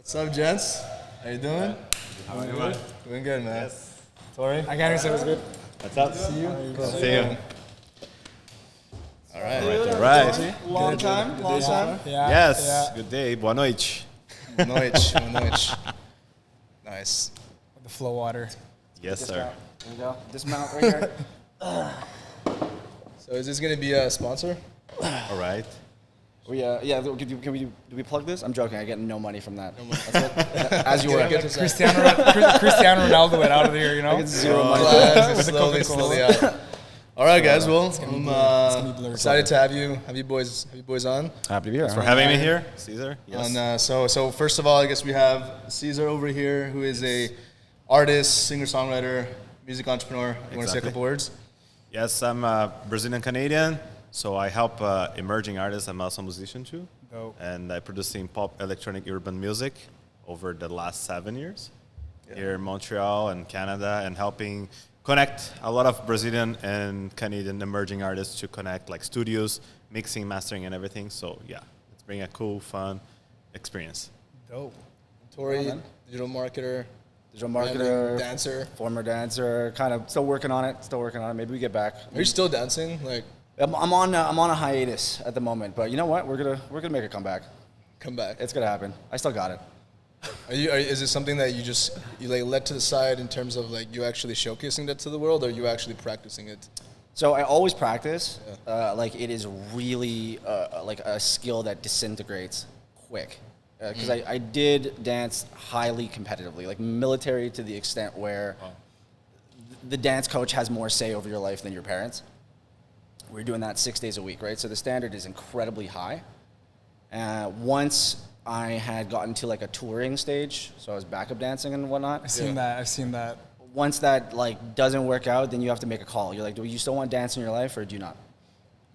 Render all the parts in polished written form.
What's up, gents? How you doing? How are you, man? Doing good, man. Yes. Tori? I can't even say it was good. What's up? See you. See you. All right. All right. Long time. Yeah. Yes. Yeah. Good day. Boa noite. Noite. Nice. The flow water. Yes, sir. There we go. Dismount right here. So is this going to be a sponsor? All right. Do we plug this? I'm joking. I get no money from that. As you were. Get this out. Cristiano Ronaldo it out of here, you I know? get zero money. Class, With the slowly Coca-Cola. out. All right, guys. Well, gonna I'm be blurred. excited to have you boys on. Happy to be here. Thanks for having me here, Caesar. Yes. And so first of all, I guess we have Caesar over here, who is a artist, singer-songwriter, music entrepreneur. You want to say a Exactly. couple words? Yes, I'm Brazilian Canadian, so I help emerging artists. I'm also a musician too, Dope. and I producing pop, electronic, urban music over the last 7 years here in Montreal and Canada, and helping connect a lot of Brazilian and Canadian emerging artists to connect like studios, mixing, mastering, and everything. So yeah, it's bring a cool, fun experience. Dope. Tori, Yeah, man. digital marketer, Digital marketer, dancer. former dancer, kind of still working on it. Maybe we get back. Are you still dancing? Like, I'm on a hiatus at the moment, but you know what? We're gonna make a comeback. come back. It's gonna happen. I still got it. Is it something that you like let to the side in terms of like you actually showcasing that to the world, or are you actually practicing it? So I always practice. Like it is really like a skill that disintegrates quick. Because I did dance highly competitively, like military to the extent where the dance coach has more say over your life than your parents. We're doing that 6 days a week, right? So the standard is incredibly high. Once I had gotten to like a touring stage, so I was backup dancing and whatnot. I've seen that. Once that like doesn't work out, then you have to make a call. You're like, do you still want dance in your life or do you not?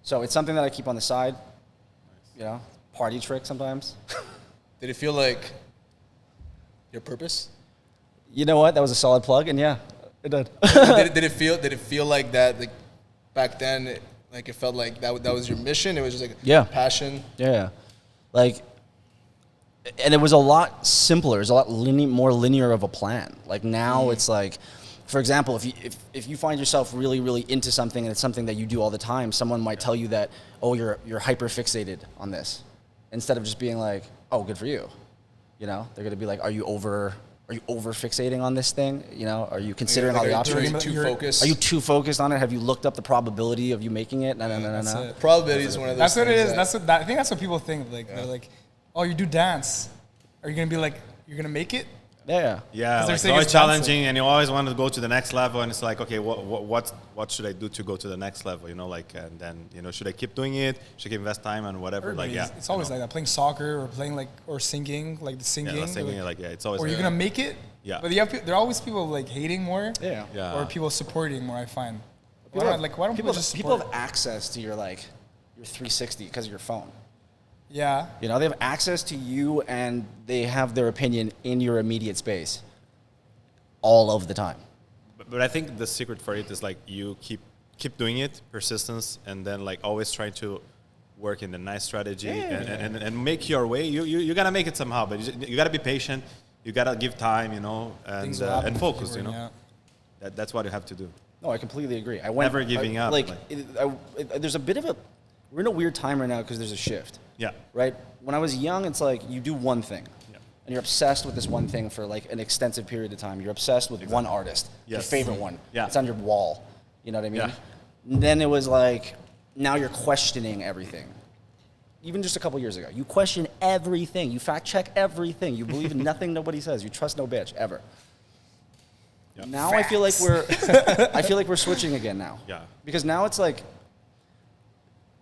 So it's something that I keep on the side. You know, party trick sometimes. Did it feel like your purpose? You know what? That was a solid plug, and yeah, it did. did it feel like that? Like back then, it felt like that was your mission. It was just like Yeah. passion. Yeah, like, and it was a lot simpler. It was a lot more linear of a plan. Like now, it's like, for example, if you find yourself really really into something and it's something that you do all the time, someone might tell you that, oh, you're hyper fixated on this, instead of just being like, oh, good for you. You know, they're gonna be like, are you over fixating on this thing? You know, are you considering all the options? Too focused. Are you too focused on it? Have you looked up the probability of you making it? No. That's it. Probability is one of those. That's what it things is. that- I think that's what people think. Like they're like, oh, you do dance. Are you gonna be like, you're gonna make it? Yeah. Yeah, 'Cause they're like, it's saying always it's dancing. challenging, and you always want to go to the next level, and it's like, okay, what should I do to go to the next level? You know, like, and then should I keep doing it? Should I invest time and whatever? Like, yeah, It's always like that. Playing soccer or playing or singing, like the singing. yeah, singing, like, like, yeah, it's always. or you're gonna make it. Yeah. But there are always people like hating more. Yeah. Yeah. Or people supporting more. I find. Why People don't people just people support? have access to your 360 because of your phone. Yeah. You know, they have access to you and they have their opinion in your immediate space all of the time. But I think the secret for it is like you keep doing it, persistence, and then like always trying to work in the nice strategy and make your way. You gotta make it somehow, but you gotta be patient. You gotta give time, Things will happen and if focus. you work, yeah. That's what you have to do. No, I completely agree. Never giving up, There's a bit of we're in a weird time right now because there's a shift. Yeah. Right? When I was young, it's like you do one thing. Yeah. And you're obsessed with this one thing for like an extensive period of time. You're obsessed with one artist, your Yes. favorite one. Yeah. It's on your wall. You know what I mean? Yeah. And then it was like, now you're questioning everything. Even just a couple years ago, you question everything. You fact check everything. You believe in nothing nobody says. You trust no bitch ever. Yeah. Now I feel like we're switching again now. Yeah. Because now it's like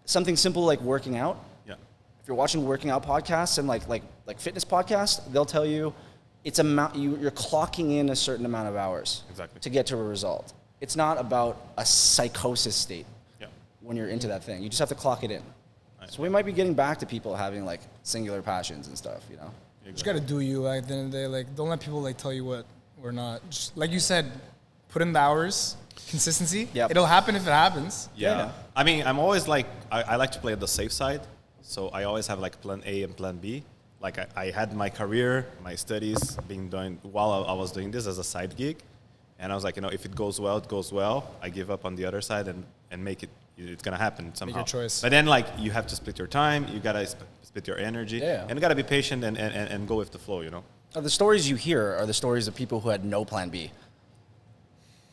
something simple like working out. Yeah. If you're watching working out podcasts and like fitness podcasts, they'll tell you it's you're clocking in a certain amount of hours Exactly. to get to a result. It's not about a psychosis state Yeah. when you're into that thing. You just have to clock it in. Right. So we might be getting back to people having like singular passions and stuff, you know? You just gotta do you. Like, at the end of the day, like, don't let people like tell you what or not. Just, like you said, put in the hours, consistency. Yep. It'll happen if it happens. Yeah. Yeah. I mean, I'm always like, I like to play at the safe side. So I always have like plan A and plan B. like I had my career, my studies being done while I was doing this as a side gig. And I was like, if it goes well, it goes well. I give up on the other side and make it. It's gonna happen somehow. Make your choice. But then, like, you have to split your time. You gotta split your energy, and you gotta be patient and go with the flow. The stories you hear are the stories of people who had no plan B.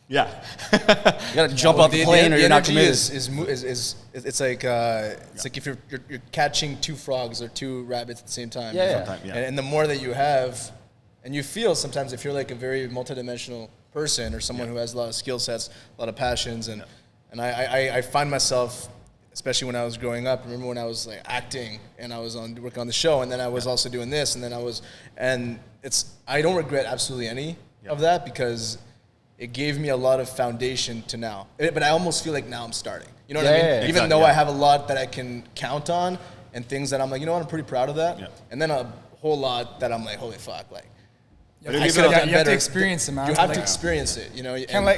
Yeah. You gotta jump off the plane, or you're not committed. It's like if you're catching two frogs or two rabbits at the same time. Yeah. And the more that you have, and you feel sometimes if you're like a very multidimensional person or someone who has a lot of skill sets, a lot of passions, and I find myself, especially when I was growing up, I remember when I was like acting and I was working on the show, and then I was also doing this, and then I don't regret absolutely any of that, because it gave me a lot of foundation to now. But I almost feel like now I'm starting. You know what I mean? Yeah. Even though I have a lot that I can count on and things that I'm like, I'm pretty proud of that. Yeah. And then a whole lot that I'm like, holy fuck, like. You have to experience it, man. You have to experience it,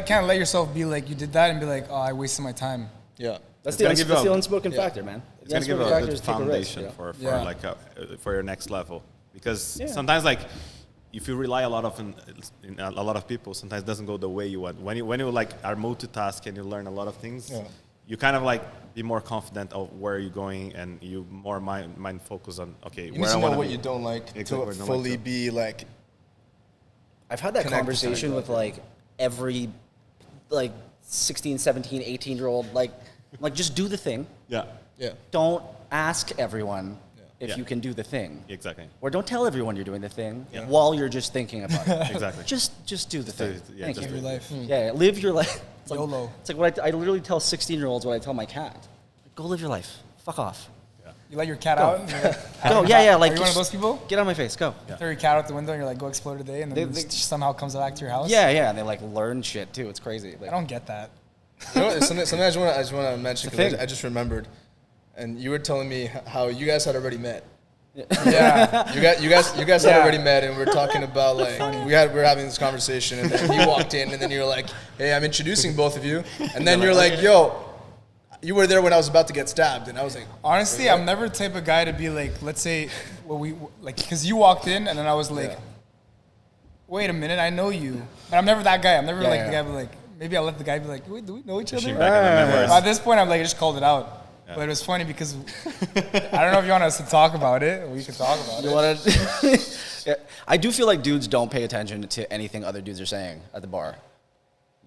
Can't let yourself be like, you did that and be like, oh, I wasted my time. Yeah. That's the unspoken factor, man. It's going to give a good foundation for your next level. Because sometimes, like, if you rely a lot on a lot of people, sometimes it doesn't go the way you want. When you like are multitask and you learn a lot of things, you kind of like be more confident of where you're going, and you more mind focus on you need to know what you don't like to fully be like. I've had that conversation with like every like 16, 17, 18-year-old, like just do the thing. Yeah. Don't ask everyone if you can do the thing. Exactly. Or don't tell everyone you're doing the thing while you're just thinking about it. Exactly. Just do the thing. Thank you. Live your life. Yeah, live your life. It's like, YOLO. It's like what I literally tell 16-year-olds what I tell my cat. Go live your life. Fuck off. You let your cat out? And Go, yeah. Like, are you one of those people? Get out of my face. Go. Throw your cat out the window and you're like, go explore today, and then it somehow comes back to your house? Yeah, and they like learn shit too. It's crazy. Like, I don't get that. Something I just want to mention, because I just remembered, and you were telling me how you guys had already met. Yeah. You guys had already met, and we're talking about like we were having this conversation, and then he walked in, and then you were like, "Hey, I'm introducing both of you," and then you're like, "Yo, you were there when I was about to get stabbed," and I was like, honestly, I'm never the type of guy to be like, let's say, because you walked in, and then I was like, wait a minute, I know you, but I'm never that guy. I'm never the guy be like, maybe I'll let the guy be like, wait, do we know each other? At this point, I'm like, I just called it out. Yeah. But it was funny because I don't know if you want us to talk about it. We could talk about it. I do feel like dudes don't pay attention to anything other dudes are saying at the bar.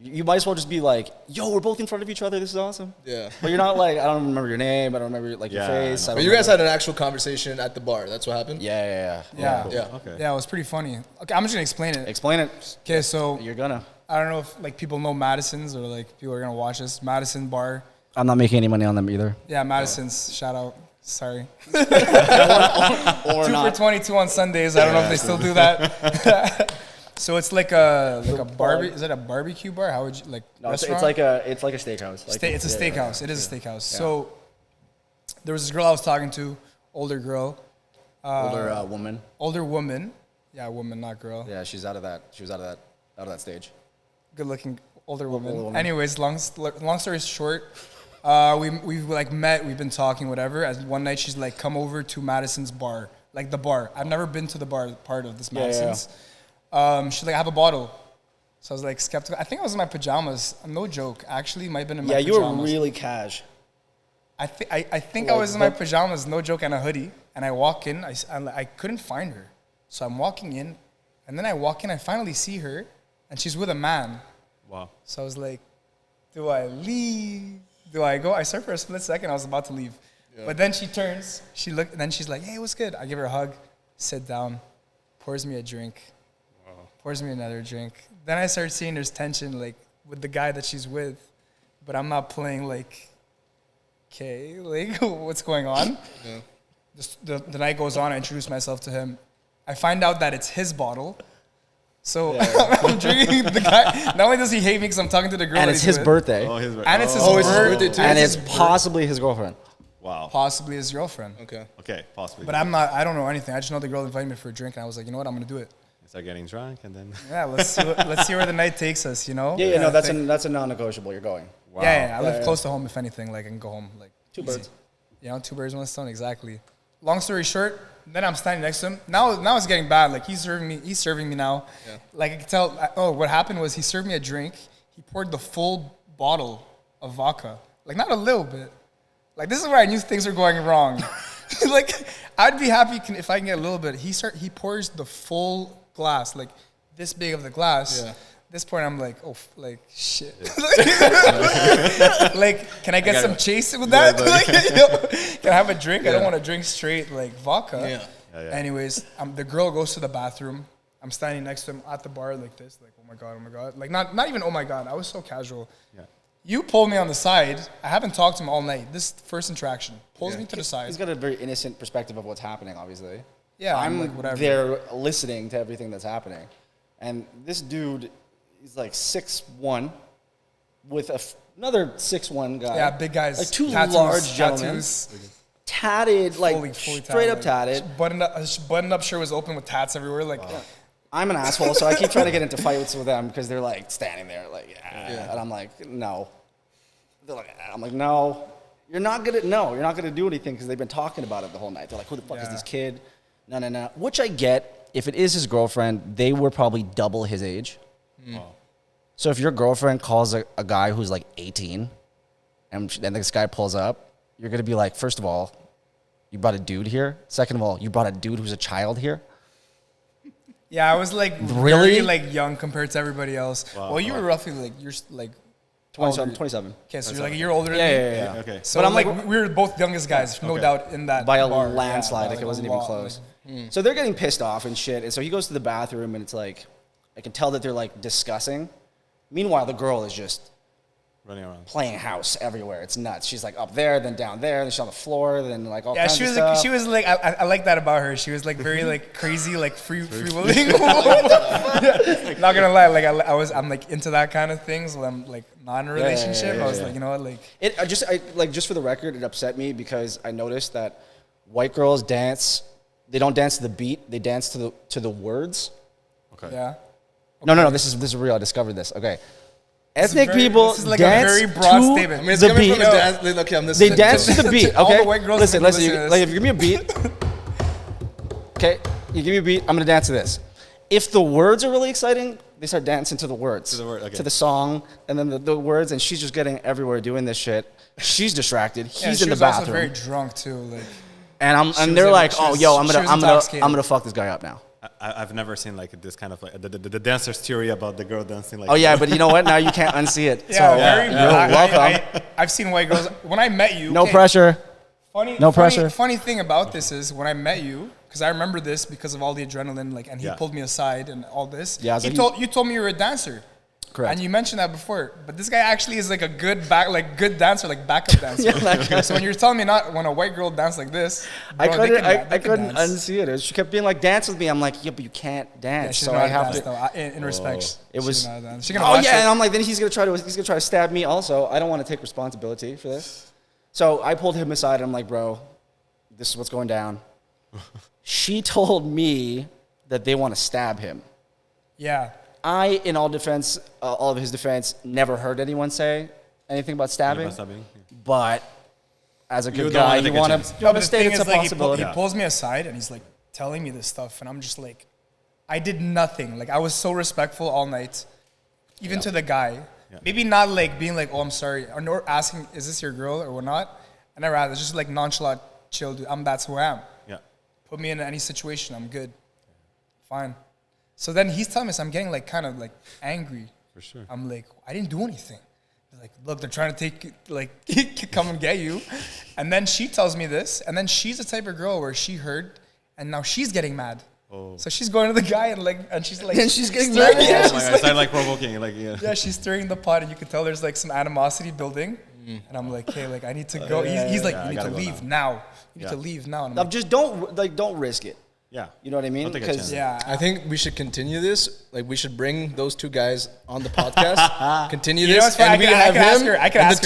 You might as well just be like, yo, we're both in front of each other. This is awesome. Yeah. But you're not like, I don't remember your name. I don't remember like your face. But you guys had an actual conversation at the bar. That's what happened? Yeah. Okay. Yeah, it was pretty funny. Okay, I'm just going to explain it. Explain it. Okay, so. You're gonna. I don't know if like people know Madison's or like people are going to watch this. Madison bar. I'm not making any money on them either. Yeah, Madison's. Shout out. Sorry. or 2 for 22 on Sundays. I don't know if they still do that. So it's like a barbecue. Is it a barbecue bar? How would you like? No, it's like a steakhouse. It's a steakhouse. It is a steakhouse. Yeah. So there was this girl I was talking to, older girl. Woman. Older woman. Yeah, woman, not girl. Yeah, she's out of that. She was out of that stage. Good looking older woman. Anyways, long story short, we've like met. We've been talking, whatever. As one night she's like, come over to Madison's bar, like the bar. I've never been to the bar part of this Madison's. She's like, I have a bottle. So I was like skeptical. I think I was in my pajamas. No joke. Actually, might have been in my pajamas. Yeah, you were really cash. I think I was in my pajamas, no joke, and a hoodie. And I walk in. I couldn't find her. So I'm walking in. And then I walk in. I finally see her. And she's with a man. Wow. So I was like, do I leave? Do I go? I saw her for a split second. I was about to leave. Yeah. But then she turns. She looked. And then she's like, hey, what's good? I give her a hug. Sit down. Pours me a drink. Pours me another drink. Then I start seeing there's tension, like, with the guy that she's with. But I'm not playing, like, okay, like, what's going on? Yeah. The night goes on. I introduce myself to him. I find out that it's his bottle. So I'm drinking the guy. Not only does he hate me because I'm talking to the girl. And it's his birthday. Oh, his birthday. And it's his birthday, too. And it's possibly his girlfriend. Wow. Possibly his girlfriend. Okay, possibly. But I don't know anything. I just know the girl invited me for a drink. And I was like, you know what? I'm going to do it. Start getting drunk and then let's see where the night takes us, you know? No, that's a non-negotiable. You're going. Wow. Yeah, I live close to home. If anything, like I can go home, like two birds. You know, 2 birds, 1 stone, exactly. long story short, then I'm standing next to him. Now it's getting bad. Like he's serving me now. Yeah. Like I could tell. Oh, what happened was he served me a drink. He poured the full bottle of vodka. Like not a little bit. Like this is where I knew things were going wrong. Like I'd be happy if I can get a little bit. He pours the full glass, like this big of the glass. Yeah. At this point, I'm like, oh, like shit. Like, can I get some chase with that? Like, can I have a drink? I don't want to drink straight like vodka. Yeah. Anyways, the girl goes to the bathroom. I'm standing next to him at the bar like this, like oh my god. Like not even oh my god. I was so casual. Yeah. You pulled me on the side. I haven't talked to him all night. This first interaction pulls me to the side. He's got a very innocent perspective of what's happening, obviously. Yeah, I'm like, whatever. there listening to everything that's happening, and this dude. He's like 6'1", with another 6'1" guy. Yeah, big guys. Like two large gentlemen. Tatted, like fully straight up tatted. Buttoned up shirt was open with tats everywhere. Like, I'm an asshole, so I keep trying to get into fights with them because they're like standing there, like, and I'm like, no. They're like, I'm like, no, you're not gonna do anything because they've been talking about it the whole night. They're like, who the fuck is this kid? No. Which I get. If it is his girlfriend, they were probably double his age. So if your girlfriend calls a guy who's like 18 and this guy pulls up, you're going to be like, first of all, you brought a dude here. Second of all, you brought a dude who's a child here. Yeah, I was like really like young compared to everybody else. Wow, well, you were roughly like, you're like 27. Okay, so you're like a year older than me? Yeah. Okay. So I'm like, we were both youngest guys, no doubt in that by a bar. landslide, like it wasn't even close. So they're getting pissed off and shit. And so he goes to the bathroom and it's like, I can tell that they're like discussing. Meanwhile, the girl is just running around, playing house everywhere. It's nuts. She's like up there, then down there, then she's on the floor, then like all kinds of stuff. She was like, I like that about her. She was like very like crazy, like free willing. Not gonna lie, like I'm like into that kind of things. When I'm like not in a relationship. I was like, you know what, like just for the record, it upset me because I noticed that white girls dance. They don't dance to the beat. They dance to the words. Okay. Yeah. Okay. No. This is real. I discovered this. Okay. Ethnic people this is like dance a very broad to statement. I mean, it's the coming beat. from a dance. Look, I'm they dance to the beat. Okay. All the white girls listen. Like, if you give me a beat, okay, you give me a beat, I'm gonna dance to this. If the words are really exciting, they start dancing to the words, to the song, and then the words, and she's just getting everywhere doing this shit. She's distracted. He's in the bathroom. She was also very drunk too. Like, and they're like, oh, yo, I'm gonna fuck this guy up now. I've never seen like this kind of like the dancer's theory about the girl dancing like. Oh yeah, but you know what? Now you can't unsee it. Yeah, you're welcome. I've seen white girls. When I met you, no pressure. Pressure. Funny thing about this is when I met you, because I remember this because of all the adrenaline, like, and he pulled me aside and all this. Yeah, you told me you were a dancer. Correct. And you mentioned that before, but this guy actually is like a good dancer, like backup dancer. So when you're telling me when a white girl dance like this, bro, I couldn't unsee it. She kept being like, dance with me. I'm like, yeah, but you can't dance. Yeah, she's so not I have dance, to. though. In respect, it was. And I'm like, then he's gonna try to stab me. Also, I don't want to take responsibility for this. So I pulled him aside. And I'm like, bro, this is what's going down. She told me that they want to stab him. Yeah. I, in all of his defense, never heard anyone say anything about stabbing. But as a good guy, you want to state it's a possibility. He pulls me aside and he's like telling me this stuff, and I'm just like, I did nothing. Like I was so respectful all night, even to the guy. Yeah. Maybe not like being like, oh, I'm sorry, or asking, is this your girl or whatnot? I never had. It's just like nonchalant, chill, dude. That's who I am. Yeah. Put me in any situation, I'm good. Fine. So then he's telling me, so I'm getting like kind of like angry. For sure. I'm like, I didn't do anything. He's like, look, they're trying to come and get you. And then she tells me this, and then she's the type of girl where she heard, and now she's getting mad. Oh. So she's going to the guy and she's like, and she's getting mad. Yeah, oh my God, it's like provoking, like yeah, she's stirring the pot, and you can tell there's like some animosity building. And I'm like, hey, like I need to go. He's like, you need to leave now. You need to leave now. And I'm like, just don't risk it. Yeah. You know what I mean? Because I think we should continue this. Like, we should bring those two guys on the podcast. Continue this, and we have him I could ask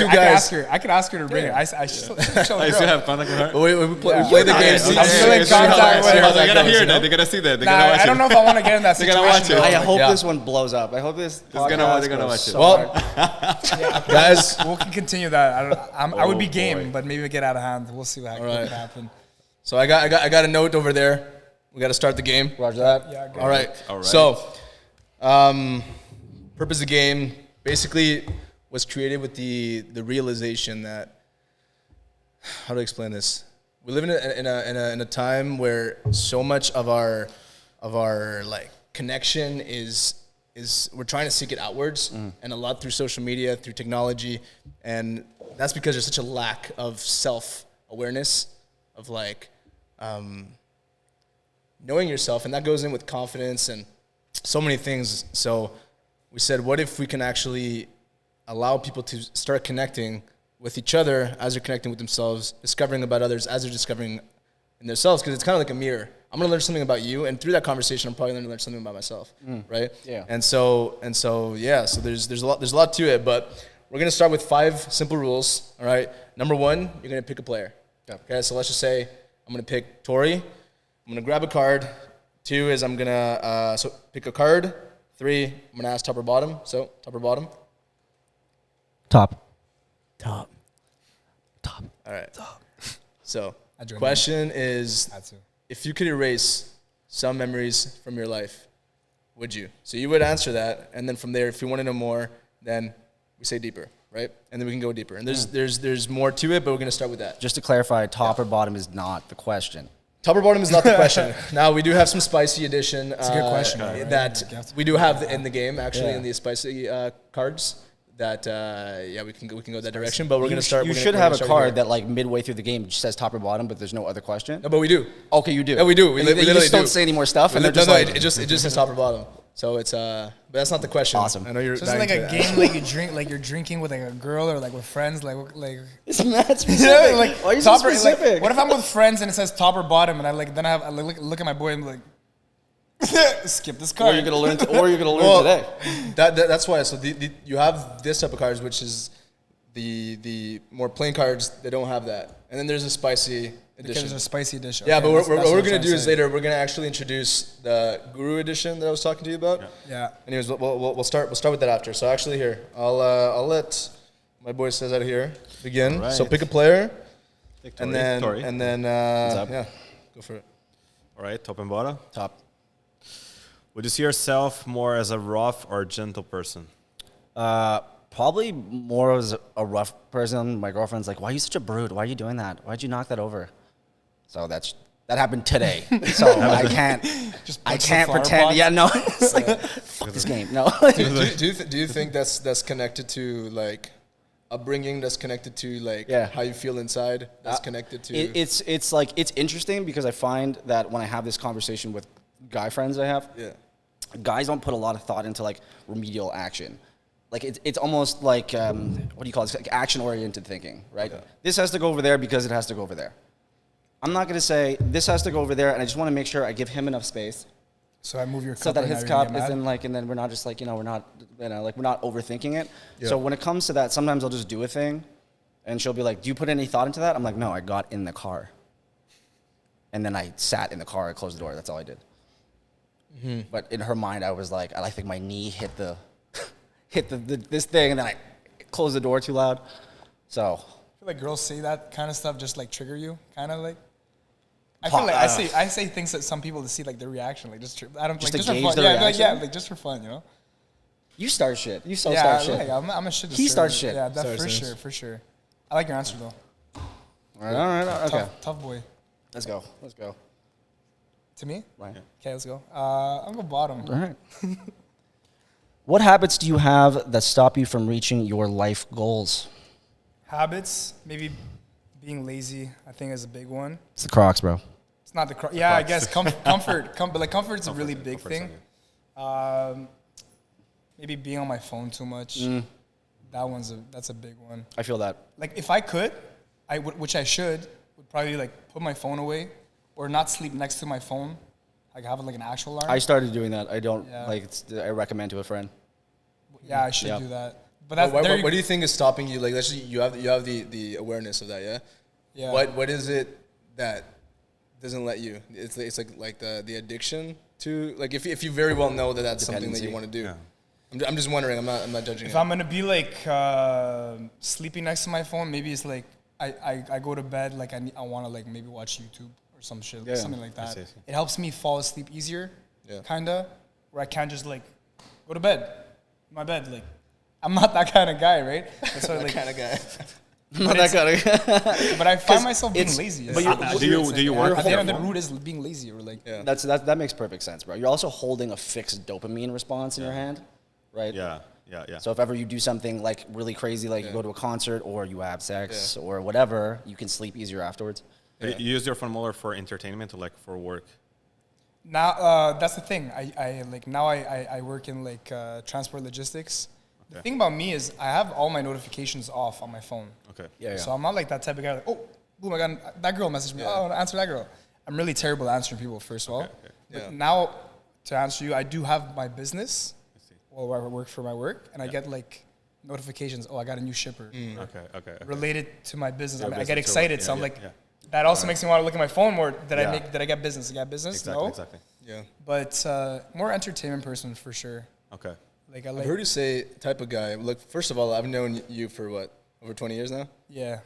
her to bring it. I still have contact with her. We play the game. I'm still in contact with her. They're gonna hear that. They're gonna see that. They're gonna watch it. I don't know if I want to get in that situation. They're gonna watch it. I hope this one blows up. I hope this. They're gonna watch it. Well, guys, we'll continue that. I would be game, but maybe we get out of hand. We'll see what can happen. So I got a note over there. We got to start the game. Roger that. Yeah, All right. All right. So, purpose of the game basically was created with the realization that, how to explain this? We live in a time where so much of our like connection is we're trying to seek it outwards, and a lot through social media, through technology, and that's because there's such a lack of self-awareness of like knowing yourself, and that goes in with confidence and so many things. So we said, what if we can actually allow people to start connecting with each other as they're connecting with themselves, discovering about others as they're discovering in themselves, because it's kind of like a mirror. I'm going to learn something about you, and through that conversation, I'm probably going to learn something about myself, right? Yeah. And so yeah. So there's a lot to it, but we're going to start with 5 simple rules. All right. Number 1, you're going to pick a player. Okay. So let's just say I'm going to pick Tori. I'm going to grab a card. 2 is I'm going to so pick a card. 3, I'm going to ask top or bottom. So top or bottom. Top. All right. So I joined question is, Had to. if you could erase some memories from your life, would you? So you would answer that, and then from there, if you want to know more, then we say deeper, right? And then we can go deeper. And there's more to it, but we're going to start with that. Just to clarify, top or bottom is not the question. Top or bottom is not the question. Now, we do have some spicy edition. It's a good question, right? That we do have in the game, actually, Yeah. in the spicy cards. That we can go that direction. But we're gonna start. You should have a card that like midway through the game just says top or bottom, but there's no other question. No, but we do. Okay, you do. Yeah, we do. We You literally just don't do. say any more stuff, and No, they're just like, it just says top or bottom. So it's but that's not the question. Awesome. I know you're. So it's like a game, like you drink, like you're drinking with like a girl or like with friends, like. it's not specific. Yeah, like Why are you so top or- like, specific? what if I'm with friends and it says top or bottom, and I look at my boy and be like, skip this Or card. you're gonna learn. Or you're gonna learn Well, today. That's why. So you have this type of cards, which is the more plain cards. They don't have that, and then there's a spicy Because edition. there's a spicy edition. Yeah, Okay, but that's what what we're I'm gonna trying do to is say. later we're gonna actually introduce the Guru edition that I was talking to you about. Yeah. Anyways, we'll start with that after. So actually, here I'll let my boy says out here begin. All right. So pick a player, Take and Tori. then up? yeah, go for it. All right, top and bottom. Top. Would you see yourself more as a rough or gentle person? Probably more as a rough person. My girlfriend's like, "Why are you such a brute? Why are you doing that? Why'd you knock that over?" So that happened today. So I can't punch the flower pretend. pot? Yeah, no. It's like fuck this game. No. Do you think that's connected to like upbringing? That's connected to like Yeah. how you feel inside? That's connected to It's like it's interesting because I find that when I have this conversation with guy friends I have, yeah. guys don't put a lot of thought into like remedial action. Like it's almost like what do you call it? It's like action-oriented thinking, right? Yeah. This has to go over there because it has to go over there. I'm not going to say this has to go over there, and I just want to make sure I give him enough space So I move your cup so that right now, his you're gonna cup get is mad? in like, and then we're not just like we're not like we're not overthinking it. Yeah. So when it comes to that, sometimes I'll just do a thing, and she'll be like, "Do you put any thought into that?" I'm like, "No, I got in the car." And then I sat in the car, I closed the door. That's all I did. Mm-hmm. But in her mind, I was like, I think my knee hit the this thing, and then I closed the door too loud. So I feel like girls say that kind of stuff just like trigger you, kind of like. I feel like I say things that some people to see like their reaction, like I don't Just like to just for gauge fun. their Yeah, like, reaction? like just for fun, you know. you start shit. You start Yeah, shit. like, I'm a shit. He disturber. starts shit. Yeah, that Starts for sure. I like your answer though. All right. Okay. Tough boy. Let's go. To me? Right. Okay, let's go. I'll go bottom. All right. What habits do you have that stop you from reaching your life goals? Habits, maybe being lazy. I think is a big one. It's the Crocs, bro. It's not the yeah. I guess comfort. But like comfort's a really big thing. Maybe being on my phone too much. That's a big one. I feel that. Like if I could, I would, which I should, would probably like put my phone away or not sleep next to my phone. Like have like an actual alarm. I started doing that. I don't Yeah. like. I recommend to a friend. Yeah, I should Yeah. do that. But that's What do you think is stopping you? Like, let's just, you have the awareness of that, yeah. Yeah. What is it that doesn't let you? It's like the addiction to like if you very well know that that's something that you Dependency. want to do. I'm just wondering. I'm not judging. If it. I'm gonna be like sleeping next to my phone, maybe it's like I go to bed like I want to like maybe watch YouTube or some shit, Yeah. something like that. I see. It helps me fall asleep easier, Yeah. kinda, where I can't just like go to bed, my bed. Like, I'm not that kind of guy, right? That's why, like, kind of guy. Not that kind of. but I find myself being it's- lazy. but you're- do you work At with the your end of the phone? root is being lazy, or like, Yeah. That makes perfect sense, bro. You're also holding a fixed dopamine response in your hand, right? Yeah. So if ever you do something like really crazy, like you go to a concert or you have sex or whatever, you can sleep easier afterwards. You use your phone more for entertainment or like for work? now that's the thing. I work in like transport logistics. The thing about me is I have all my notifications off on my phone. Okay. Yeah. So I'm not like that type of guy. Like, oh, boom! I got that girl messaged me. Oh, I want to answer that girl. I'm really terrible at answering people. First of all, but Yeah. now to answer you, I do have my business. see. Well, I work for my work, and I get like notifications. Oh, I got a new shipper Okay. related to my business. Your I get business, excited, yeah, so I'm yeah, like, yeah. that also makes me want to look at my phone more. Did Yeah. I get business? I got business. Exactly. No, Exactly. Yeah. but more entertainment person for sure. Okay. Like I I've like, heard you say type of guy. Look, first of all, I've known you for what, over 20 years now? yeah.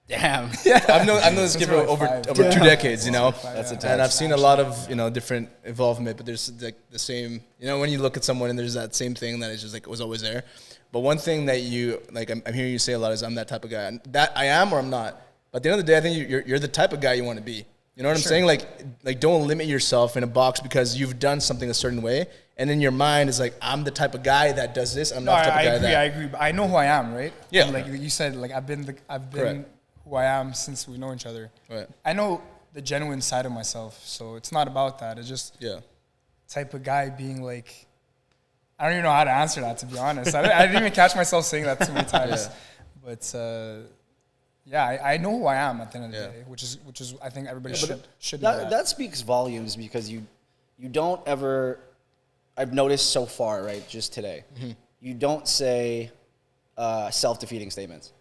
Damn. I've known this Since kid we're for like over five. 2 decades, you know? That's a And I've seen a lot of, different involvement, but there's like the same, when you look at someone and there's that same thing that is just like, was always there. But one thing that you, like, I'm hearing you say a lot is I'm that type of guy. And that I am or I'm not. But at the end of the day, I think you're the type of guy you want to be. You know what I'm saying? Like don't limit yourself in a box because you've done something a certain way. And in your mind is like, I'm the type of guy that does this. I'm No, not the type of guy that. I agree. But I know who I am, right? Yeah. And like you said, like I've been Correct. who I am since we know each other. Right. I know the genuine side of myself, so it's not about that. It's just Yeah. type of guy being like, I don't even know how to answer that, to be honest. I didn't even catch myself saying that too many times. Yeah. But I know who I am at the end of the Yeah. day, which is I think everybody But should know that. that speaks volumes because you don't ever. I've noticed so far, right? Just today, you don't say self-defeating statements.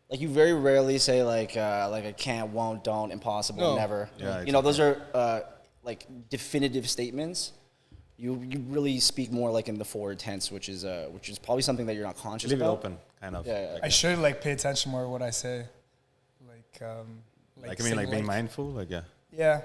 Like you very rarely say like I can't, won't, don't, impossible, No. never. Yeah, You know, those are like definitive statements. You really speak more like in the forward tense, which is probably something that you're not conscious Leave it about. open, kind of. Yeah. I should like pay attention more to what I say, like Like I mean, like being mindful, like yeah. Yeah.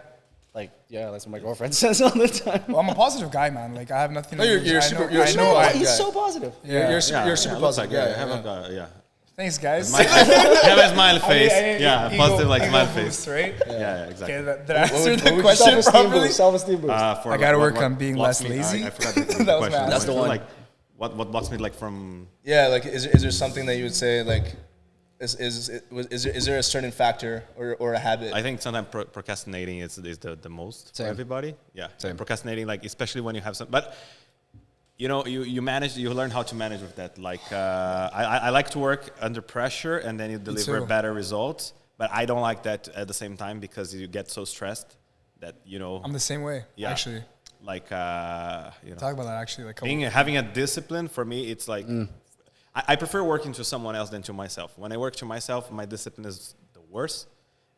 Like, yeah, that's what my girlfriend says all the time. Well, I'm a positive guy, man. Like I have nothing. No, to lose. you're I super- know- you're I super know positive. I- He's guy. so positive. Yeah. You're super Looks positive like, guy. have a yeah. Thanks, guys. Have a smile face. I mean, Yeah, ego- positive like ego smile boost, face. right? Yeah, exactly. Okay, did I answer would the you question Self-esteem properly? boost. Self-esteem boost. I gotta work on being blocks less me- lazy. I forgot the That was my question. answer. That's the one. Like, what blocks me like from? Yeah, like is there something that you would say like is there a certain factor or a habit? I think sometimes procrastinating is the most Same. for everybody. Yeah, Same. procrastinating, like especially when you have some, but you learn how to manage with that. Like I like to work under pressure and then you deliver too. better results, but I don't like that at the same time because you get so stressed that I'm the same way, Yeah. actually. like Talk about that actually. Like having a discipline for me, it's like I prefer working to someone else than to myself. When I work to myself, my discipline is the worst.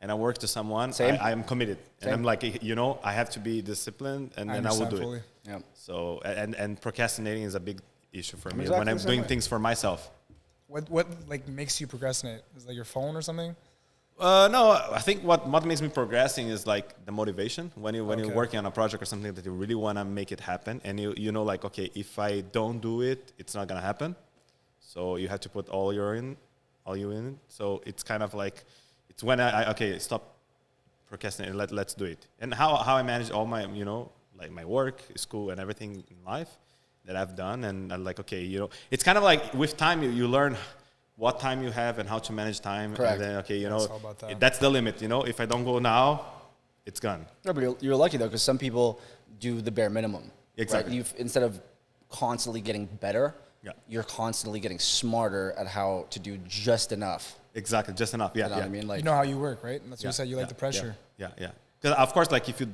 And I work to someone, Same. I'm committed. And Same. I'm like, I have to be disciplined and then I will understand do fully. it. Yeah. So, and procrastinating is a big issue for me exactly when I'm the same doing way. things for myself. What like makes you procrastinate? Is it like your phone or something? No, I think what makes me progressing is like the motivation when you're Okay. working on a project or something that you really want to make it happen, and you know like, okay, if I don't do it, it's not gonna happen. So you have to put all you in. So it's kind of like it's when I stop procrastinating. Let's do it. And how I manage all my like my work, school, and everything in life that I've done, and I'm like, okay, it's kind of like with time you learn what time you have and how to manage time. Correct. And then, okay, It's all about that. that's the limit. If I don't go now, it's gone. No, but you're lucky though, because some people do the bare minimum. Exactly. Right? Instead of constantly getting better, Yeah. you're constantly getting smarter at how to do just enough. Exactly, just enough. Yeah, You know what I mean? Like, You know how you work, right? And that's what Yeah, you said. You like yeah, the pressure. Yeah. Because of course, like if you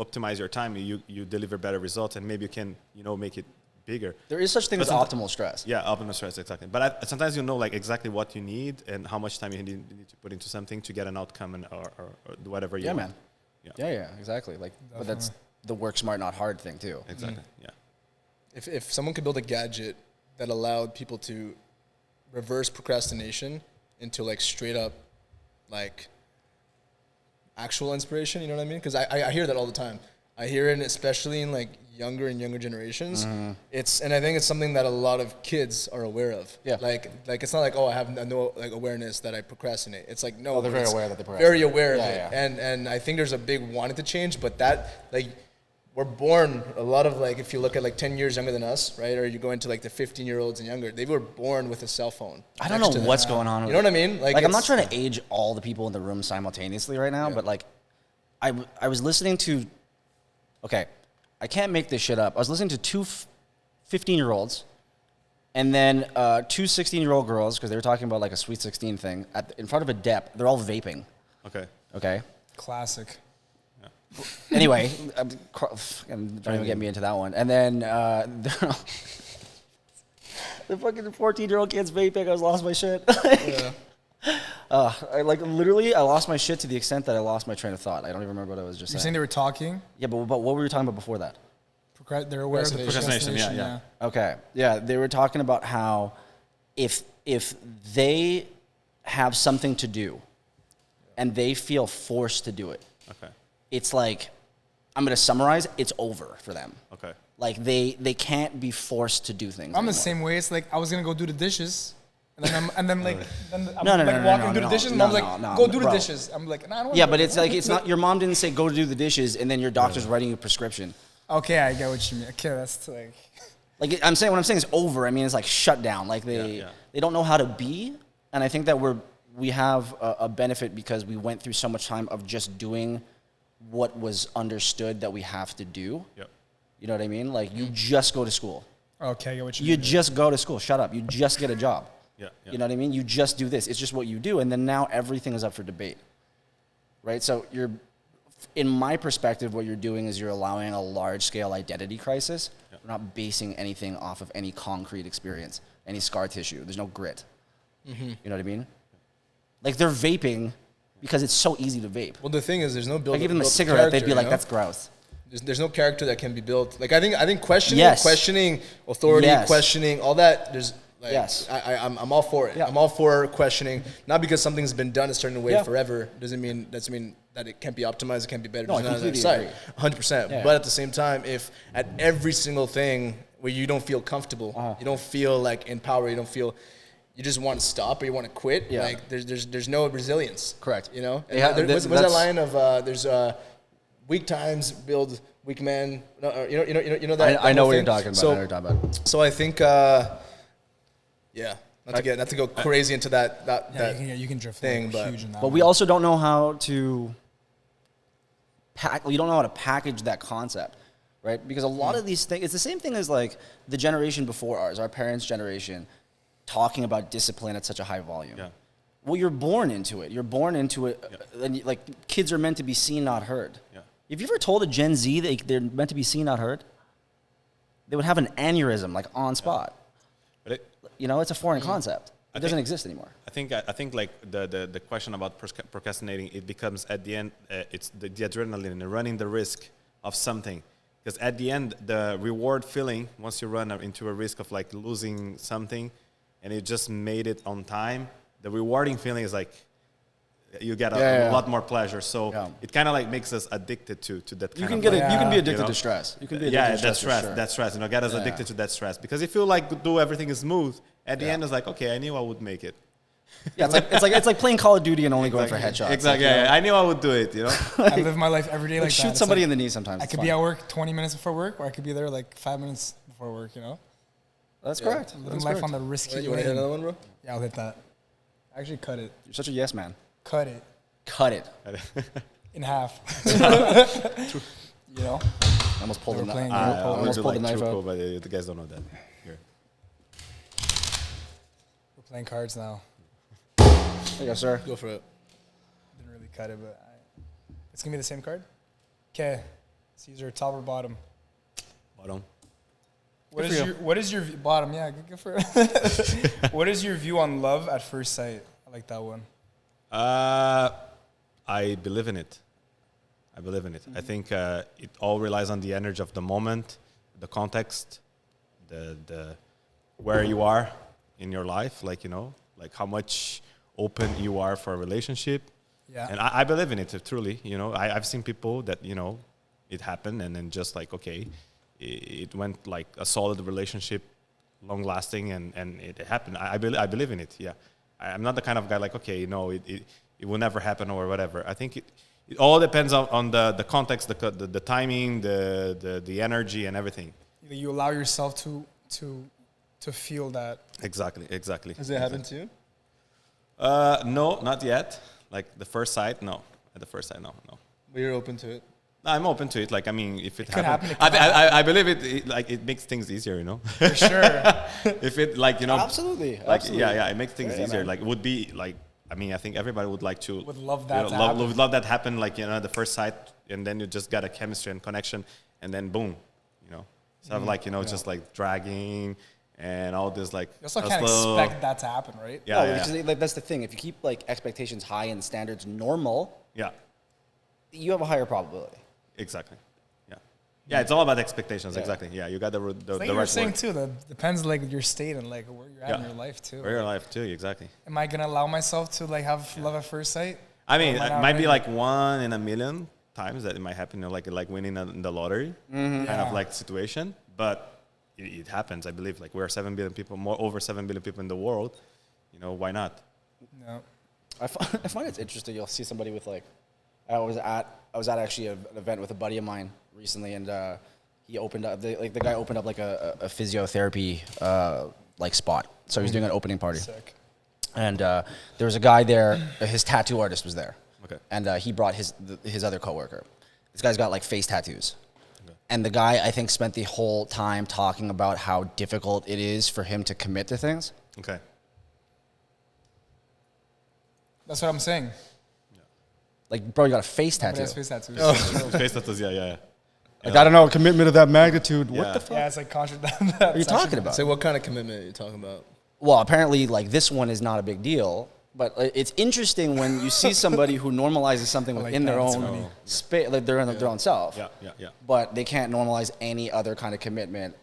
optimize your time, you deliver better results, and maybe you can make it bigger. there is such thing But as someti- optimal stress. Yeah, optimal stress, exactly. But sometimes like exactly what you need and how much time you need to put into something to get an outcome or whatever you Yeah, want. man. Yeah. Yeah, exactly. Like, but that's the work smart, not hard thing too. Exactly. Yeah. If someone could build a gadget that allowed people to reverse procrastination into like straight up, like actual inspiration. You know what I mean? Because I hear that all the time. I hear it, especially in like younger and younger generations. And I think it's something that a lot of kids are aware of. Yeah. Like it's not like, oh, I have no like awareness that I procrastinate. It's like, no, they're very it's aware that they procrastinate. very aware of it. Yeah. And I think there's a big wanting to change, but that like we're born a lot of like, if you look at like 10 years younger than us, right? Or you go into like the 15-year-olds and younger, they were born with a cell phone. I don't know what's going on. You know what I mean? Like I'm not trying to age all the people in the room simultaneously right now, but like I was listening to, okay, I can't make this shit up. I was listening to two 15-year-olds and then two 16-year-old girls, because they were talking about like a Sweet 16 thing, in front of a dep. They're all vaping. Okay. Classic. Anyway, don't even get me into that one. And then the fucking 14-year-old kids vaping. I lost my shit. I lost my shit to the extent that I lost my train of thought. I don't even remember what I was just You're saying saying. they were talking? Yeah, but what were we talking about before that? They're aware of the Procrastination, procrastination. yeah. Okay. Yeah, they were talking about how if they have something to do and they feel forced to do it, it's like, I'm going to summarize, it's over for them. Like they can't be forced to do things I'm anymore. the same way. It's like I was gonna go do the dishes, and then I'm No, walking to do the dishes, and mom's like, go do the bro. dishes. I'm like, nah, I don't. Yeah, but it's like, it's not, your mom didn't say go do the dishes and then your doctor's writing you a prescription. Okay, I get what you mean. Okay, that's like. Like what I'm saying is over. I mean, it's like shut down. Like they don't know how to be, and I think that we have a benefit because we went through so much time of just doing what was understood that we have to do. You know what I mean? Like you just go to school. Okay, I get what you You mean. just go to school. Shut up. You just get a job. Yeah. You know what I mean? You just do this. It's just what you do, and then now everything is up for debate, right? So in my perspective, what you're doing is you're allowing a large-scale identity crisis. We're not basing anything off of any concrete experience, any scar tissue. There's no grit. You know what I mean? Like they're vaping because it's so easy to vape. Well, the thing is, there's no build. I give them a cigarette, they'd be like, "That's gross." There's no character that can be built. Like I think questioning authority, questioning all that. There's like, I'm all for it. Yeah. I'm all for questioning, not because something's been done a certain way forever. Doesn't mean that it can't be optimized. It can't be better. No, I completely agree. 100%. But at the same time, if at every single thing where you don't feel comfortable, you don't feel like empowered, you just want to stop or you want to quit. Like there's no resilience. Correct. You know. What's What's that line of there's weak times build weak men. No, you know that. I know what thing? you're talking about. So I think, not to go crazy into that you can drift thing, like huge in that. But we also don't know how to package that concept, right? Because a lot of these things, it's the same thing as like the generation before ours, our parents' generation, talking about discipline at such a high volume. Well, you're born into it. And like kids are meant to be seen, not heard. Have you ever told a Gen Z that they're meant to be seen, not heard? They would have an aneurysm, like on spot. But it's a foreign concept. It doesn't exist anymore. I think like the question about procrastinating, it becomes at the end, it's the adrenaline and running the risk of something. Because at the end, the reward feeling, once you run into a risk of like losing something, and you just made it on time, the rewarding feeling is like, you get a lot more pleasure. So it kind of like makes us addicted to that kind of you can be addicted to stress. You can be addicted to stress. That's stress. Get us addicted to that stress. Because if you like do everything smooth, at the end it's like, okay, I knew I would make it. Yeah, it's like playing Call of Duty and only going for headshots. Exactly. I knew I would do it, I live my life every day like that. Shoot somebody in the knee sometimes. I could be at work 20 minutes before work, or I could be there like 5 minutes before work, That's correct. Living life on the risky You want to hit lane. another one, bro? Yeah, I'll hit that. Actually, cut it. You're such a yes man. Cut it. Cut it. In half. I almost pulled We're the playing- knife. Almost pulled the knife Truco, out. but the guys don't know that. Here. We're playing cards now. There you go, sir. Go for it. Didn't really cut it, but it's gonna be the same card. Okay, Caesar, top or bottom? Bottom. What is your bottom? Yeah, good for it. What is your view on love at first sight? I like that one. I believe in it. I think it all relies on the energy of the moment, the context, the where you are in your life, like how much open you are for a relationship, Yeah. And I believe in it, truly. You know, I've seen people that, you know, it happened and then just like, okay, it went like a solid relationship, long lasting, and it happened. I believe in it. Yeah. I'm not the kind of guy like, okay, no, it will never happen or whatever. I think it all depends on the context, the timing, the energy and everything. You allow yourself to feel that. Exactly. Has it happened to you? No, not yet. Like the first sight, no. At the first sight, no. But you're open to it? I'm open to it. Like, I mean, if it could happens, happen, I believe it. Like, it makes things easier, you know. For sure. If it, like, you know, Absolutely. like, yeah, it makes things Yeah, easier. man. Like, would be like, I mean, I think everybody would like to Would love you that know, to happen. would love that happen. Like, you know, the first sight, and then you just got a chemistry and connection, and then boom, you know, instead of like, you know, just like dragging and all this like. You also can't slow- expect that to happen, right? Yeah, No, yeah, which is, like, that's the thing. If you keep like expectations high and standards normal, yeah, you have a higher probability. exactly. Yeah, it's all about expectations. Yeah. Exactly. Yeah, you got the Like the you were right saying word. too, that depends like your state and like where you're at in Yeah. your life too. For your life too. Exactly. Am I gonna allow myself to like have love at first sight? I mean, Or am I it not might be ready? like 1 in a million times that it might happen, you know, like winning in the lottery kind Yeah. of like situation. But it happens, I believe. Like we're 7 billion people, over 7 billion people in the world. You know, why not? No. I find it's interesting. You'll see somebody with like, I was at actually an event with a buddy of mine recently, and he opened up the guy opened up like a physiotherapy like spot. So he was doing an opening party, Sick. and there was a guy there. His tattoo artist was there, Okay. and he brought his other coworker. This guy's got like face tattoos. And the guy, I think, spent the whole time talking about how difficult it is for him to commit to things. Okay. That's what I'm saying. Like, bro, you got a face But tattoo. that's face tattoos. Face tattoos, yeah. Like, I don't know, commitment of that magnitude. Yeah. What the fuck Yeah, it's like contradict. are you talking about? So what kind of commitment are you talking about? Well, apparently, like, this one is not a big deal. But it's interesting when you see somebody who normalizes something like within that. their That's own funny. space, like their own self. Yeah. But they can't normalize any other kind of commitment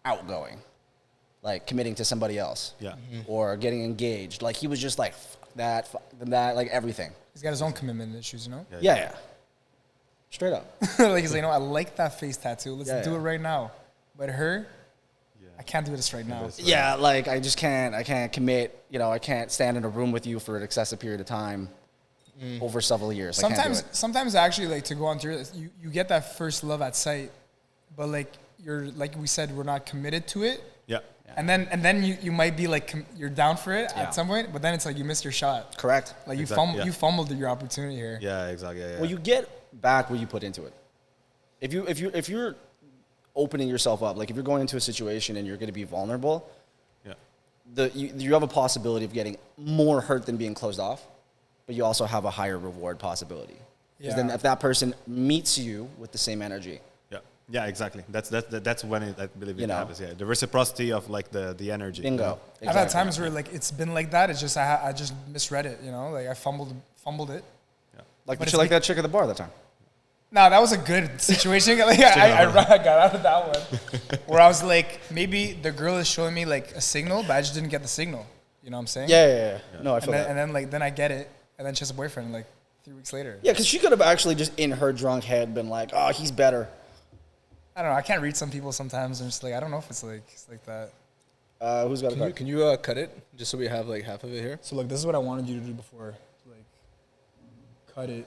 outgoing, like committing to somebody else. Yeah. Or getting engaged. Like, he was just like, fuck that, like everything. He's got his own commitment issues, you know. Yeah. Straight up. Like he's like, I like that face tattoo. Let's Yeah, do yeah. it right now. But her, I can't do this right now. Yeah, like I can't commit, you know, I can't stand in a room with you for an excessive period of time over several years. I can't do it. Sometimes actually, like to go on through this, you get that first love at sight, but like like we said, we're not committed to it. Yeah. And then you might be like you're down for it Yeah. at some point, but then it's like you missed your shot. Correct. Like Exactly, yeah. you fumbled your opportunity here. Yeah, exactly. Yeah. Well, you get back what you put into it. If you're opening yourself up, like if you're going into a situation and you're going to be vulnerable, yeah. you have a possibility of getting more hurt than being closed off, but you also have a higher reward possibility. Because then Yeah. if that person meets you with the same energy, Yeah, exactly. That's when I believe it You know. happens. Yeah, the reciprocity of like the energy. you bingo. know? I've had times where like it's been like that. It's just I just misread it. You know, like I fumbled it. Like, But but it's you like that chick at the bar that time. No, that was a good situation. Like I got out of that one where I was like, maybe the girl is showing me like a signal, but I just didn't get the signal. You know what I'm saying? Yeah. No, I And feel then, that. and then like then I get it, and then she has a boyfriend like 3 weeks later. Yeah, because she could have actually just in her drunk head been like, oh, he's better. I don't know. I can't read some people sometimes. I'm just like, I don't know if it's like that. Who's got a card? Can you cut it just so we have like half of it here? So look, this is what I wanted you to do before. Like, cut it. It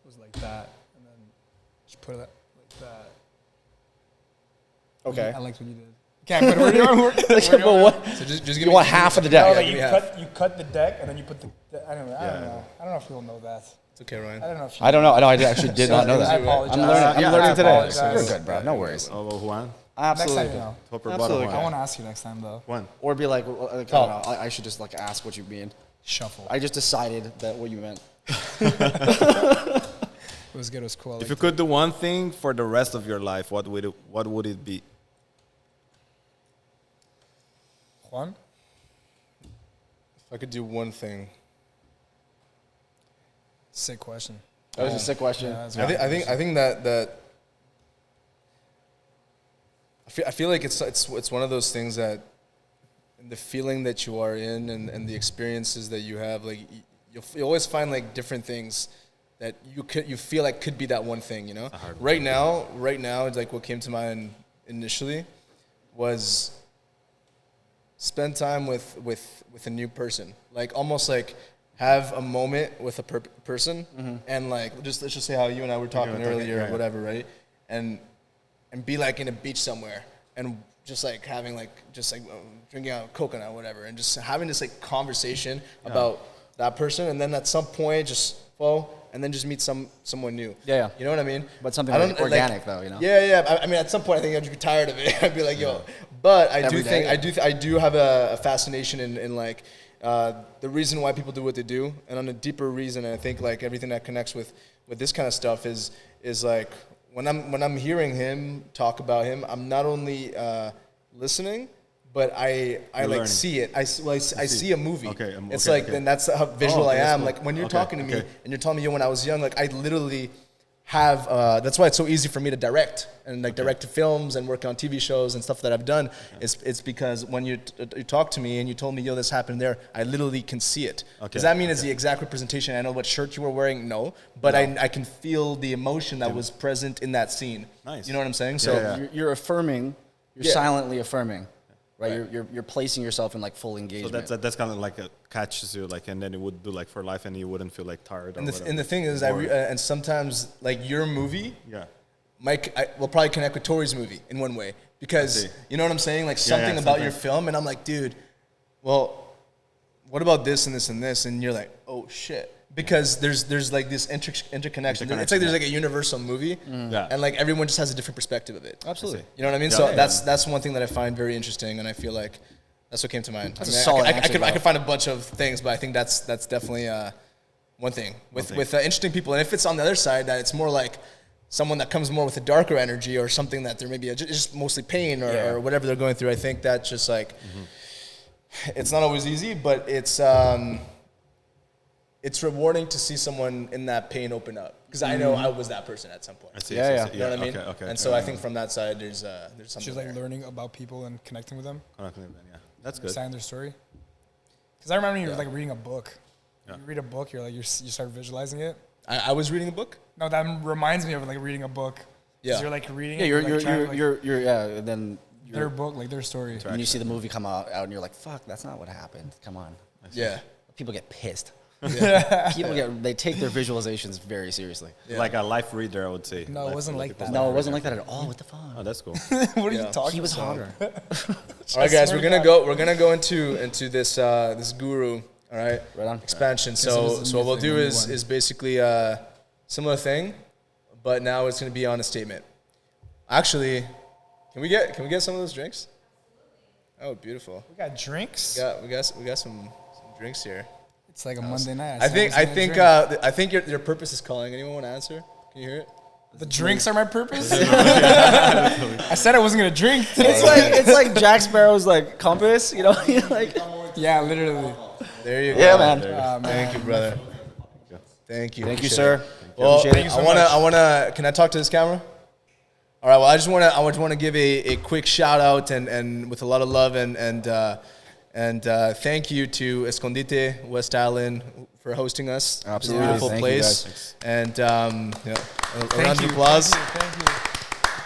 was like that, and then just put it like that. Okay. I liked what you did. Can't put it where you want. But what? So just give You me want half of the No, deck? like give me half. you cut the deck, and then you put the I don't know. I don't Yeah. know. I don't know if people know that. It's okay, Ryan. I don't know if I don't know. I actually did not know I that. apologize. I'm learning I today. apologize. You're good, bro. No worries. Oh, well, Juan. Absolutely. Next time, you know. Top or Absolutely. bottom I Juan? want to ask you next time though. Juan. Or be like, I don't know. I should just like ask what you mean. Shuffle. I just decided that what you meant. It was good. It was cool. I If liked you could do one thing for the rest of your life, what would it be? it. Juan. If I could do one thing, Sick question. That was a sick question. Yeah, that's I think that I feel like it's one of those things that, and the feeling that you are in and the experiences that you have, like you always find like different things that you feel like could be that one thing, you know. Right now, it's like what came to mind initially was spend time with a new person, like almost like have a moment with a person, and like let's just say how you and I were talking earlier or whatever, right? And be like in a beach somewhere and just like having like drinking out coconut or whatever, and just having this like conversation about that person, and then at some point just fall and then just meet someone new. Yeah. You know what I mean? But something like organic though, you know? Yeah. I mean, at some point I think I'd be tired of it. I'd be like, yo. But I do have a fascination in like the reason why people do what they do, and on a deeper reason, I think like everything that connects with this kind of stuff is like when I'm hearing him talk about him, I'm not only listening, but I like learning. See it. I see a movie. It's like then that's how visual I am. Cool. Like when you're talking to me and you're telling me, yo, when I was young, like I literally have. That's why it's so easy for me to direct and like direct to films and work on TV shows and stuff that I've done. It's because when you talk to me and you told me, yo, this happened there, I literally can see it. Does that mean it's the exact representation? I know what shirt you were wearing. No, but I can feel the emotion that was present in that scene. Nice. You know what I'm saying? So you're affirming. You're silently affirming. Right, you're placing yourself in like full engagement. So that's kind of like catches you, like, and then it would do like for life, and you wouldn't feel like tired. And the thing is, and sometimes like your movie, will probably connect with Tori's movie in one way, because you know what I'm saying, like something about your film, and I'm like, dude, well, what about this and this and this, and you're like, oh shit. Because there's like this interconnection. It's like there's like a universal movie, and like everyone just has a different perspective of it. Absolutely. You know what I mean? So that's one thing that I find very interesting, and I feel like that's what came to mind. That's a solid answer, I could find a bunch of things, but I think that's definitely one thing with interesting people. And if it's on the other side, that it's more like someone that comes more with a darker energy, or something that there may be just mostly pain or whatever they're going through. I think that's just like it's not always easy, but it's rewarding to see someone in that pain open up, because I know I was that person at some point. I see. You know what I mean? Okay. And so I think from that side, there's something. Just like learning about people and connecting with them. That's good. Understanding their story. Because I remember you were like reading a book. You read a book, you're like you start visualizing it. I was reading a book. No, that reminds me of like reading a book. Yeah. You're like reading. Yeah, then their book, like their story. And you see the movie come out and you're like, fuck, that's not what happened. Come on. Yeah. People get pissed. Yeah. They take their visualizations very seriously. Yeah. Like a life reader, I would say. No, it wasn't like that. No, it wasn't like that at all. What the fuck? Oh, that's cool. What are you talking about? He was hotter. All right, guys, we're gonna go into this this guru. All right, right on. Expansion. So what we'll do is basically a similar thing, but now it's gonna be on a statement. Actually, can we get some of those drinks? Oh, beautiful. We got drinks. We got some drinks here. It's like a Monday night. I think your purpose is calling. Anyone want to answer? Can you hear it? The drinks are my purpose. I said I wasn't gonna drink today. It's like Jack Sparrow's like compass, you know? Like, yeah, literally. There you go. Yeah, man. Thank you, brother. Thank you. Thank you, sir. Well, I wanna. Can I talk to this camera? All right. Well, I just wanna give a quick shout out and with a lot of love and thank you to Escondite West Island for hosting us. Absolutely. It's a beautiful Thank place. And a round of applause. Thank you.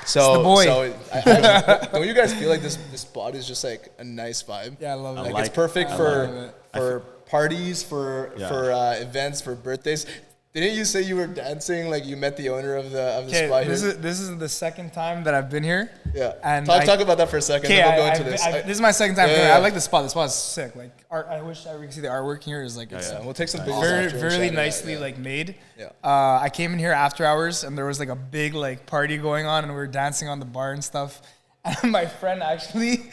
So, it's the boy. Don't you guys feel like this spot is just like a nice vibe? Yeah, I love it. Like it's perfect for parties, for events, for birthdays. Didn't you say you were dancing like you met the owner of the spot here? This is the second time that I've been here. Yeah. And talk about that for a second. Then we'll go into this. This is my second time here. I like the spot. The spot is sick. Like art, I wish I could see the artwork here. Is like it's We'll take some pictures. very nicely like made. Yeah. I came in here after hours and there was like a big like party going on and we were dancing on the bar and stuff. And my friend actually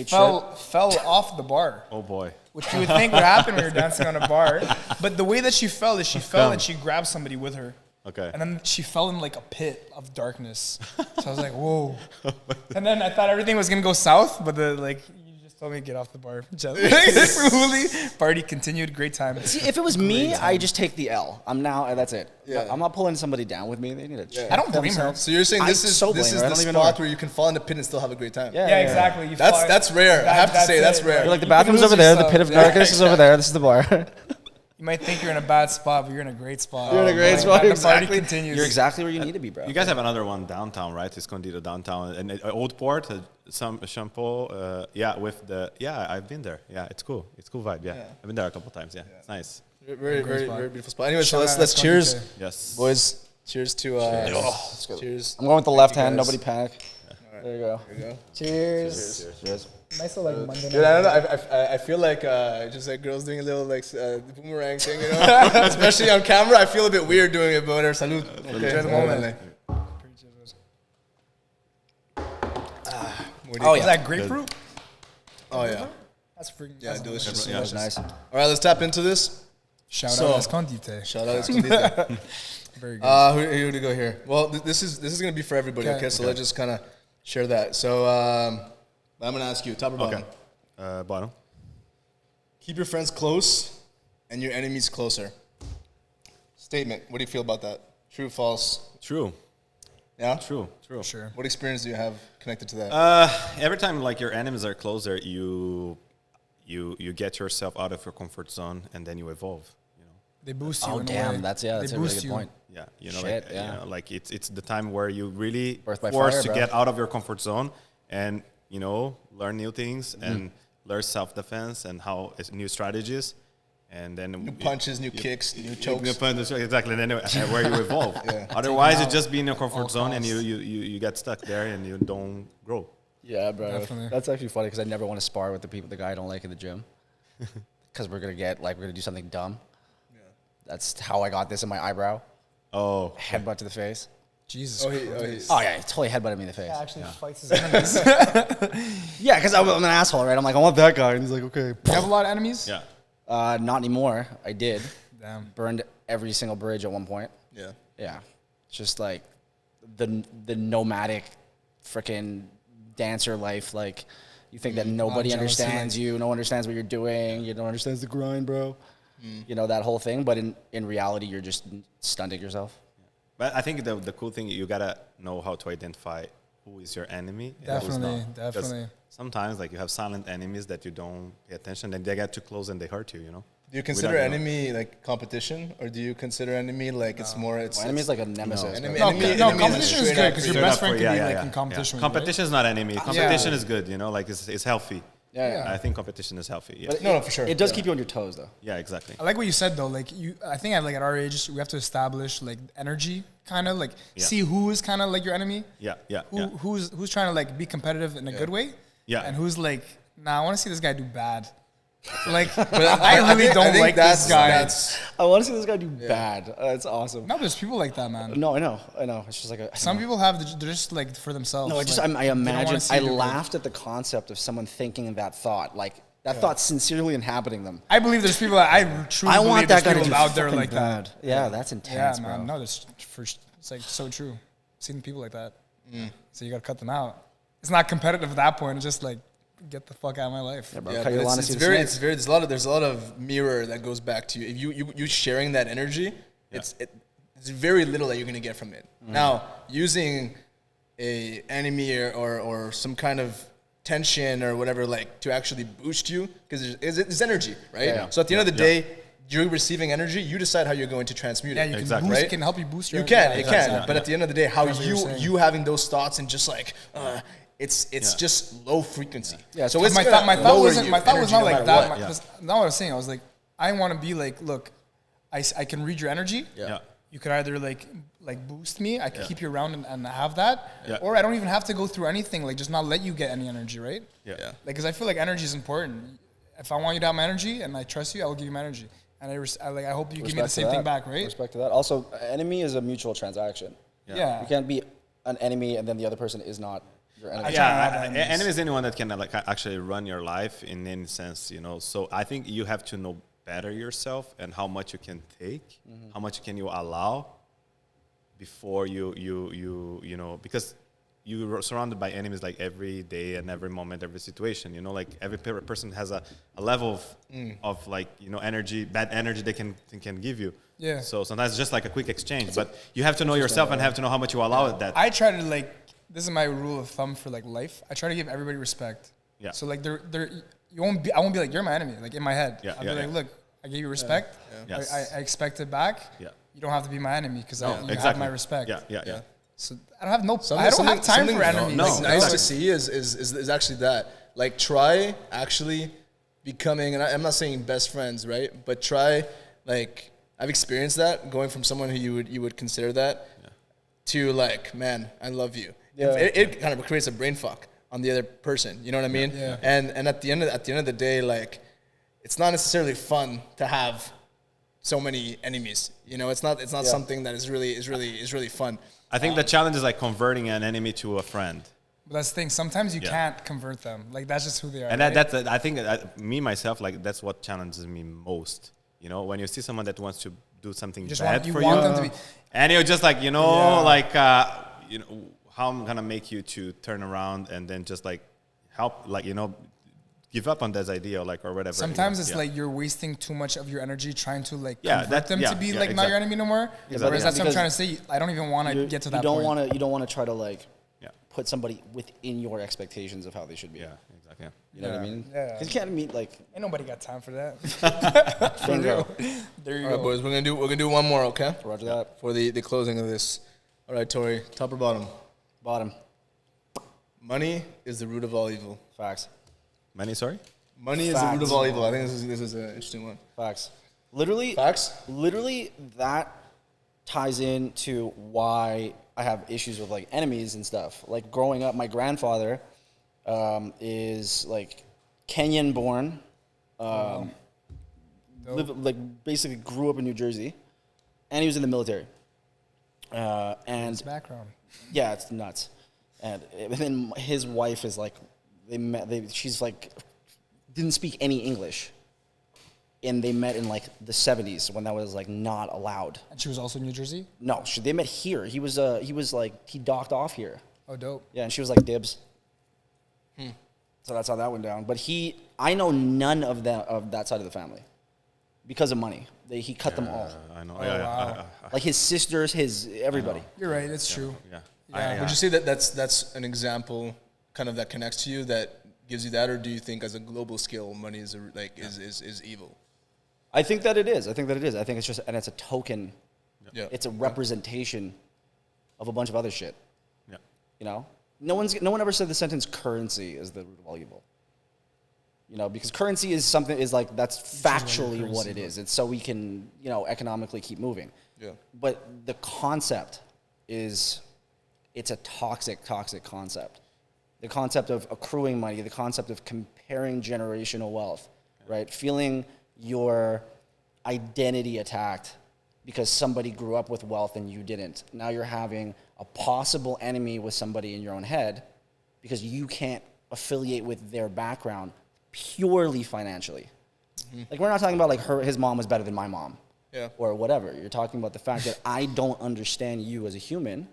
fell off the bar. Oh boy. Which you would think would happen when you're dancing on a bar. But the way that she fell is she fell and she grabbed somebody with her. Okay. And then she fell in like a pit of darkness. So I was like, whoa. And then I thought everything was going to go south, but you just told me to get off the bar. Party continued. Great time. See, if it was me, I just take the L. That's it. Yeah. I'm not pulling somebody down with me. They need to check. I don't blame her. So you're saying this is the spot where you can fall in the pit and still have a great time? Yeah, exactly. That's rare. I have to say, that's rare. You're like, the bathroom's over there, the pit of darkness is over there, this is the bar. You might think you're in a bad spot, but you're in a great spot. You're in a great Like, spot, The exactly. party continues. You're exactly where you need to be, bro. You guys have another one downtown, right? It's Escondido downtown. And Old Port, some shampoo. I've been there. Yeah, it's cool. It's cool vibe. Yeah. I've been there a couple times. Yeah, it's nice. Very Great spot. beautiful spot. Anyway, so Shout out let's cheers, Escondite. Yes. boys. Cheers to cheers. I'm going with the Thank left you hand. guys. Nobody panic. There you go. There you go. Cheers. Cheers. Nice little like Monday Dude, I don't know. I feel like just like girls doing a little like boomerang thing, you know. Especially on camera, I feel a bit weird doing it. But whatever. Salud. Okay. Enjoy the moment. Oh, Is yeah. that grapefruit? Oh yeah. That's freaking Yeah, delicious. Yeah, delicious. Nice. All right, let's tap into this. Shout So- out Escondite. Shout out Escondite. Very good. Who to go here? Well, this is gonna be for everybody. Okay. Okay, so let's just kind of share that. So I'm gonna ask you, top or bottom? Okay. Bottom. Keep your friends close and your enemies closer. Statement. What do you feel about that? True, false? True. Yeah. True. Sure. What experience do you have connected to that? Every time like your enemies are closer, you get yourself out of your comfort zone and then you evolve. You know. They boost you. Oh, in a damn. way. That's They a really boost good you. point. Yeah, you know, Shit, like, yeah. you know, like it's the time where you really Birth by forced fire, to bro. get out of your comfort zone and learn new things and learn self-defense and how new strategies, and then New punches, new kicks, new chokes. New punches, exactly. And then where you evolve. Yeah. Otherwise, you just be in your all comfort zone and costs. you get stuck there and you don't grow. Yeah, bro. Definitely. That's actually funny because I never want to spar with the guy I don't like in the gym. Because we're gonna do something dumb. That's how I got this in my eyebrow. Oh, Headbutt to the face. Jesus Oh, Christ. Oh yeah, he totally headbutted me in the face. Actually fights his enemies. Yeah, because I'm an asshole, right? I'm like, I want that guy, and he's like, okay. You have a lot of enemies? yeah. Not anymore. I did. Damn. Burned every single bridge at one point. Yeah. Yeah, it's just like the nomadic, freaking dancer life. Like, you think that nobody jealousy, understands like- you, no one understands what you're doing, you don't understand the grind, bro. You know that whole thing, but in reality, you're just stunting yourself. But I think the cool thing, you gotta know how to identify who is your enemy and who's Definitely, not. 'Cause definitely. sometimes like you have silent enemies that you don't pay attention and they get too close and they hurt you, you know? Do you consider Without, enemy like competition, or do you consider enemy like it's more? It's Well, enemy's like a nemesis. Enemy- bro. enemy- No, enemy competition is straight good up because for your you. best friend can be like in competition with you, right? Competition is not enemy. Competition is good, you know, like it's healthy. Yeah. I think competition is healthy. Yeah, But No, for sure. It does Yeah. keep you on your toes, though. yeah, exactly. I like what you said though. Like I think at our age, we have to establish like energy, kind of like Yeah. see who is kind of like your enemy. Yeah, yeah, Who, yeah. Who's trying to like be competitive in a good way. Yeah. And who's like, nah, I want to see this guy do bad. Like, I really don't think like this guy. I want to see this guy do bad. That's awesome. No, there's people like that, man. No, I know. It's just like Some people have, they're just like for themselves. No, I just like, I they don't wanna imagine. see I you do good. laughed at the concept of someone thinking that thought, like that thought sincerely inhabiting them. I believe there's people that I truly I believe want there's that guy to people do out there fucking like bad. that. Yeah, that's Yeah, intense, man. bro. No, it's like so true. Seen people like that. So you gotta cut them out. It's not competitive at that point. It's just like get the fuck out of my life. Yeah, bro. Yeah, Cut your but lawn it's to see the very, snakes. it's very. There's a lot of mirror that goes back to you. If you sharing that energy, it's very little that you're gonna get from it. Now, using a enemy or some kind of tension or whatever, like to actually boost you, because it's energy, right? Yeah. So at the end of the day, you're receiving energy. You decide how you're going to transmute Yeah, it. you can Exactly. boost. Right? It can help you boost your. You can, yeah, it exactly. can. But at the end of the day, how That's what you're saying. you having those thoughts and just like it's just low frequency. Yeah, So it's my gonna thought lower wasn't your my thought was energy not no like matter that. what. That's not what I was saying. I was like, I want to be like, look, I can read your energy. Yeah. You could either like boost me. I could keep you around and have that, Yeah. or I don't even have to go through anything. Like just not let you get any energy, right? Yeah. Yeah. Like, because I feel like energy is important. If I want you to have my energy and I trust you, I will give you my energy. And I hope you give me the Respect to same thing that. back, right? Respect to that. Also, enemy is a mutual transaction. Yeah. You can't be an enemy and then the other person is not your enemy. I try not to have Yeah, enemies. enemy is anyone that can like actually run your life in any sense, you know. So I think you have to know better yourself and how much you can take, how much can you allow before you know, because you're surrounded by enemies like every day and every moment, every situation, you know, like every person has a level of like, you know, energy, bad energy they can give you. Yeah. So sometimes it's just like a quick exchange, but you have to know yourself and have to know how much you allow it that. I try to like, this is my rule of thumb for like life. I try to give everybody respect. Yeah. So like I won't be like, you're my enemy, like in my head. Yeah, I'll yeah, be like, yeah. look, I gave you respect. Yeah. Yes. I expect it back. Yeah. You don't have to be my enemy because you have exactly. my respect. Yeah. So I don't have time for enemies. No, Like, nice to see is actually that. Like, try actually becoming, and I'm not saying best friends, right? But try, like, I've experienced that, going from someone who you would consider that to, like, man, I love you. Yeah. It kind of creates a brain fuck on the other person. You know what I mean? Yeah. And at the end of the day, like, it's not necessarily fun to have so many enemies. You know, it's not something that is really fun. I think the challenge is like converting an enemy to a friend. But that's the thing. Sometimes you can't convert them. Like, that's just who they are. And right? that's I think me myself, like that's what challenges me most. You know, when you see someone that wants to do something bad for want you, them to be. and you're just like, you know, Yeah. like you know, how I'm gonna make you to turn around and then just like help, like, you know, give up on this idea or like or whatever. Sometimes you know? it's like you're wasting too much of your energy trying to like Yeah, convert them to be like not your enemy no more. Whereas that's what I'm trying to say. I don't even want to get to that point. You don't want to try to like put somebody within your expectations of how they should be. Yeah, exactly. You know what I mean? Yeah. Because you can't meet like. Ain't nobody got time for that. Bingo. There you All right, go. boys, we're gonna do one more, okay? Roger that. For the closing of this. All right, Tori, top or bottom? Bottom. Money is the root of all evil. Facts. Money, sorry. Money is the root of all evil. I think this is an interesting one. Facts. Literally. Facts? Literally, that ties into why I have issues with like enemies and stuff. Like growing up, my grandfather is like Kenyan born. Like basically grew up in New Jersey, and he was in the military. And His background. yeah, it's nuts. And then his wife is like, she's like, didn't speak any English. And they met in like the 70s when that was like not allowed. And she was also in New Jersey? No, they met here. He was like, he docked off here. Oh, dope. Yeah, and she was like, dibs. So that's how that went down. But I know none of that side of the family because of money. He cut them all. I know. Oh, Yeah, wow. Like his sisters, everybody. You're right. It's true. Yeah. Would you say that that's an example kind of that connects to you, that gives you that, or do you think as a global scale, money is is evil? I think that it is. I think it's just, and it's a token. Yeah. It's a representation of a bunch of other shit. Yeah. You know? No one ever said the sentence currency is the root of all evil. You know, because currency is like, that's factually what it is. It's so we can, you know, economically keep moving. Yeah. But the concept is, it's a toxic concept. The concept of accruing money, the concept of comparing generational wealth, right? Feeling your identity attacked because somebody grew up with wealth and you didn't. Now you're having a possible enemy with somebody in your own head because you can't affiliate with their background purely financially. Mm-hmm. Like, we're not talking about like his mom was better than my mom. Yeah. Or whatever. You're talking about the fact that I don't understand you as a human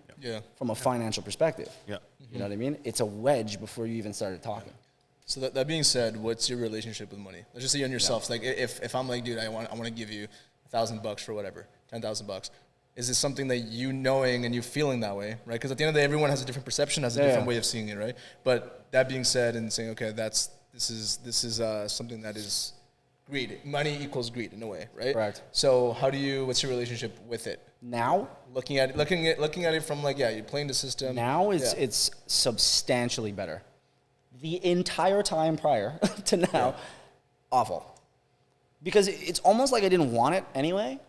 from a financial perspective. Yeah. You know what I mean? It's a wedge before you even started talking. So that being said, what's your relationship with money? Let's just say you and yourself. Like, if I'm like, dude, I want to give you $1,000 for whatever, $10,000. Is this something that you knowing and you feeling that way, right? Because at the end of the day, everyone has a different perception, has a different way of seeing it, right? But that being said, and saying, okay, this is something that is greed. Money equals greed in a way, right? Correct. So what's your relationship with it? Now, Looking at it from like, you're playing the system. now it's substantially better. The entire time prior to now, awful. Because it's almost like I didn't want it anyway.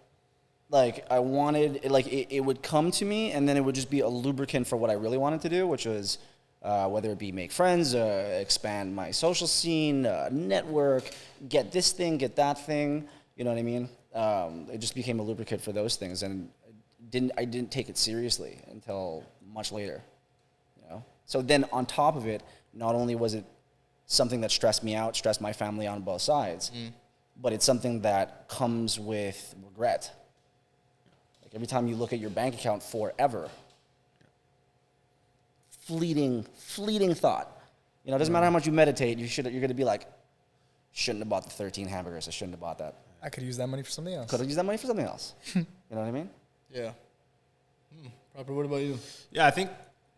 Like, I wanted, like, it would come to me, and then it would just be a lubricant for what I really wanted to do, which was whether it be make friends, expand my social scene, network, get this thing, get that thing. You know what I mean? It just became a lubricant for those things, and I didn't take it seriously until much later. You know? So then on top of it, not only was it something that stressed me out, stressed my family on both sides, but it's something that comes with regret. Like, every time you look at your bank account forever, fleeting thought. You know, it doesn't matter how much you meditate, you're going to be like, shouldn't have bought the 13 hamburgers, I shouldn't have bought that. I could use that money for something else. Could have used that money for something else. You know what I mean? Yeah. Proper, what about you? Yeah, I think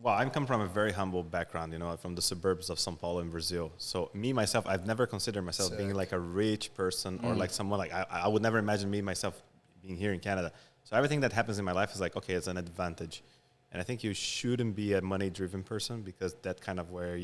Well, I come from a very humble background, from the suburbs of São Paulo in Brazil. So me, myself, I've never considered myself being like a rich person or like someone like, I would never imagine me, myself, being here in Canada. So everything that happens in my life is like, okay, it's an advantage. And I think you shouldn't be a money-driven person because that kind of where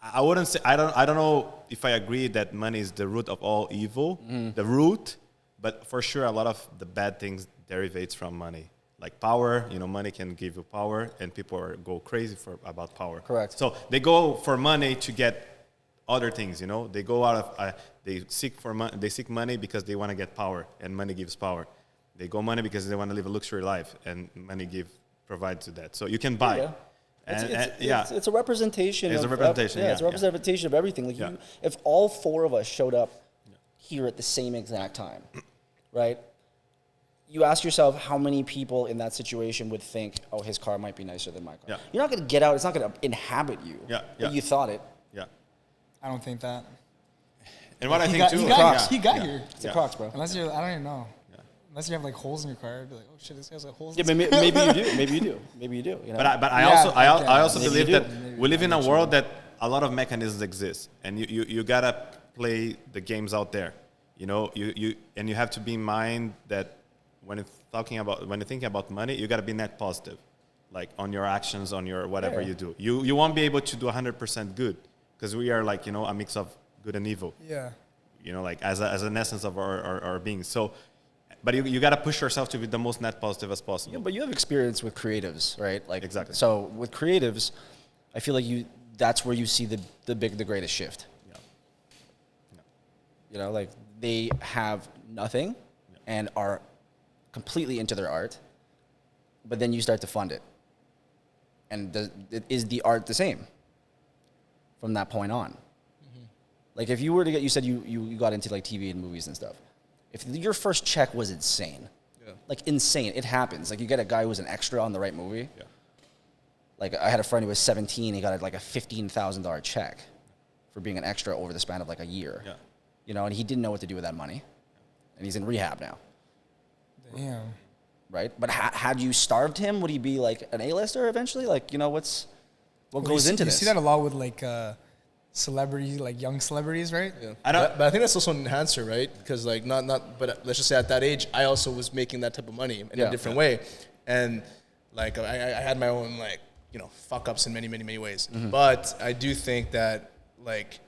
I wouldn't say, I don't know if I agree that money is the root of all evil, the root, but for sure a lot of the bad things derivates from money. Like power, money can give you power, and people go crazy about power. Correct. So they go for money to get other things. They go out of they seek money because they want to get power, and money gives power. They go money because they want to live a luxury life, and money provides to that. So you can buy. Yeah. It's a representation. It's a representation. It's a representation of everything. Like if all four of us showed up here at the same exact time, right? You ask yourself how many people in that situation would think, oh, his car might be nicer than my car. Yeah. You're not going to get out. It's not going to inhabit you. But you thought it. Yeah. I don't think that. And what I think too. He got here. It's a Crocs, bro. Unless you're, I don't even know. Unless you have like holes in your car, I'd be like, oh shit, this guy's got holes. Yeah, maybe you do. Maybe you do. Maybe you do. But I also believe that we live in a world that a lot of mechanisms exist, and you gotta play the games out there. You have to be in mind that when you're thinking about money, you gotta be net positive, like on your actions, on your whatever you do. You won't be able to do 100% good because we are like a mix of good and evil. Yeah. Like as an essence of our being. So. But you got to push yourself to be the most net positive as possible. Yeah, but you have experience with creatives, right? Like exactly. So with creatives, I feel like that's where you see the greatest shift. Yeah. Like they have nothing and are completely into their art, but then you start to fund it. And is the art the same from that point on? Mm-hmm. Like if you were to you said you got into like TV and movies and stuff. If your first check was insane, like insane, it happens. Like you get a guy who was an extra on the right movie. Yeah. Like I had a friend who was 17, he got like a $15,000 check for being an extra over the span of like a year. Yeah. And he didn't know what to do with that money. And he's in rehab now. Damn. Right? But had you starved him, would he be like an A-lister eventually? Like, what goes into this? You see that a lot with like celebrities, like young celebrities, right? Yeah. But I think that's also an enhancer, right? Because like but let's just say at that age, I also was making that type of money in a different way, and like I had my own like fuck ups in many ways. Mm-hmm. But I do think that like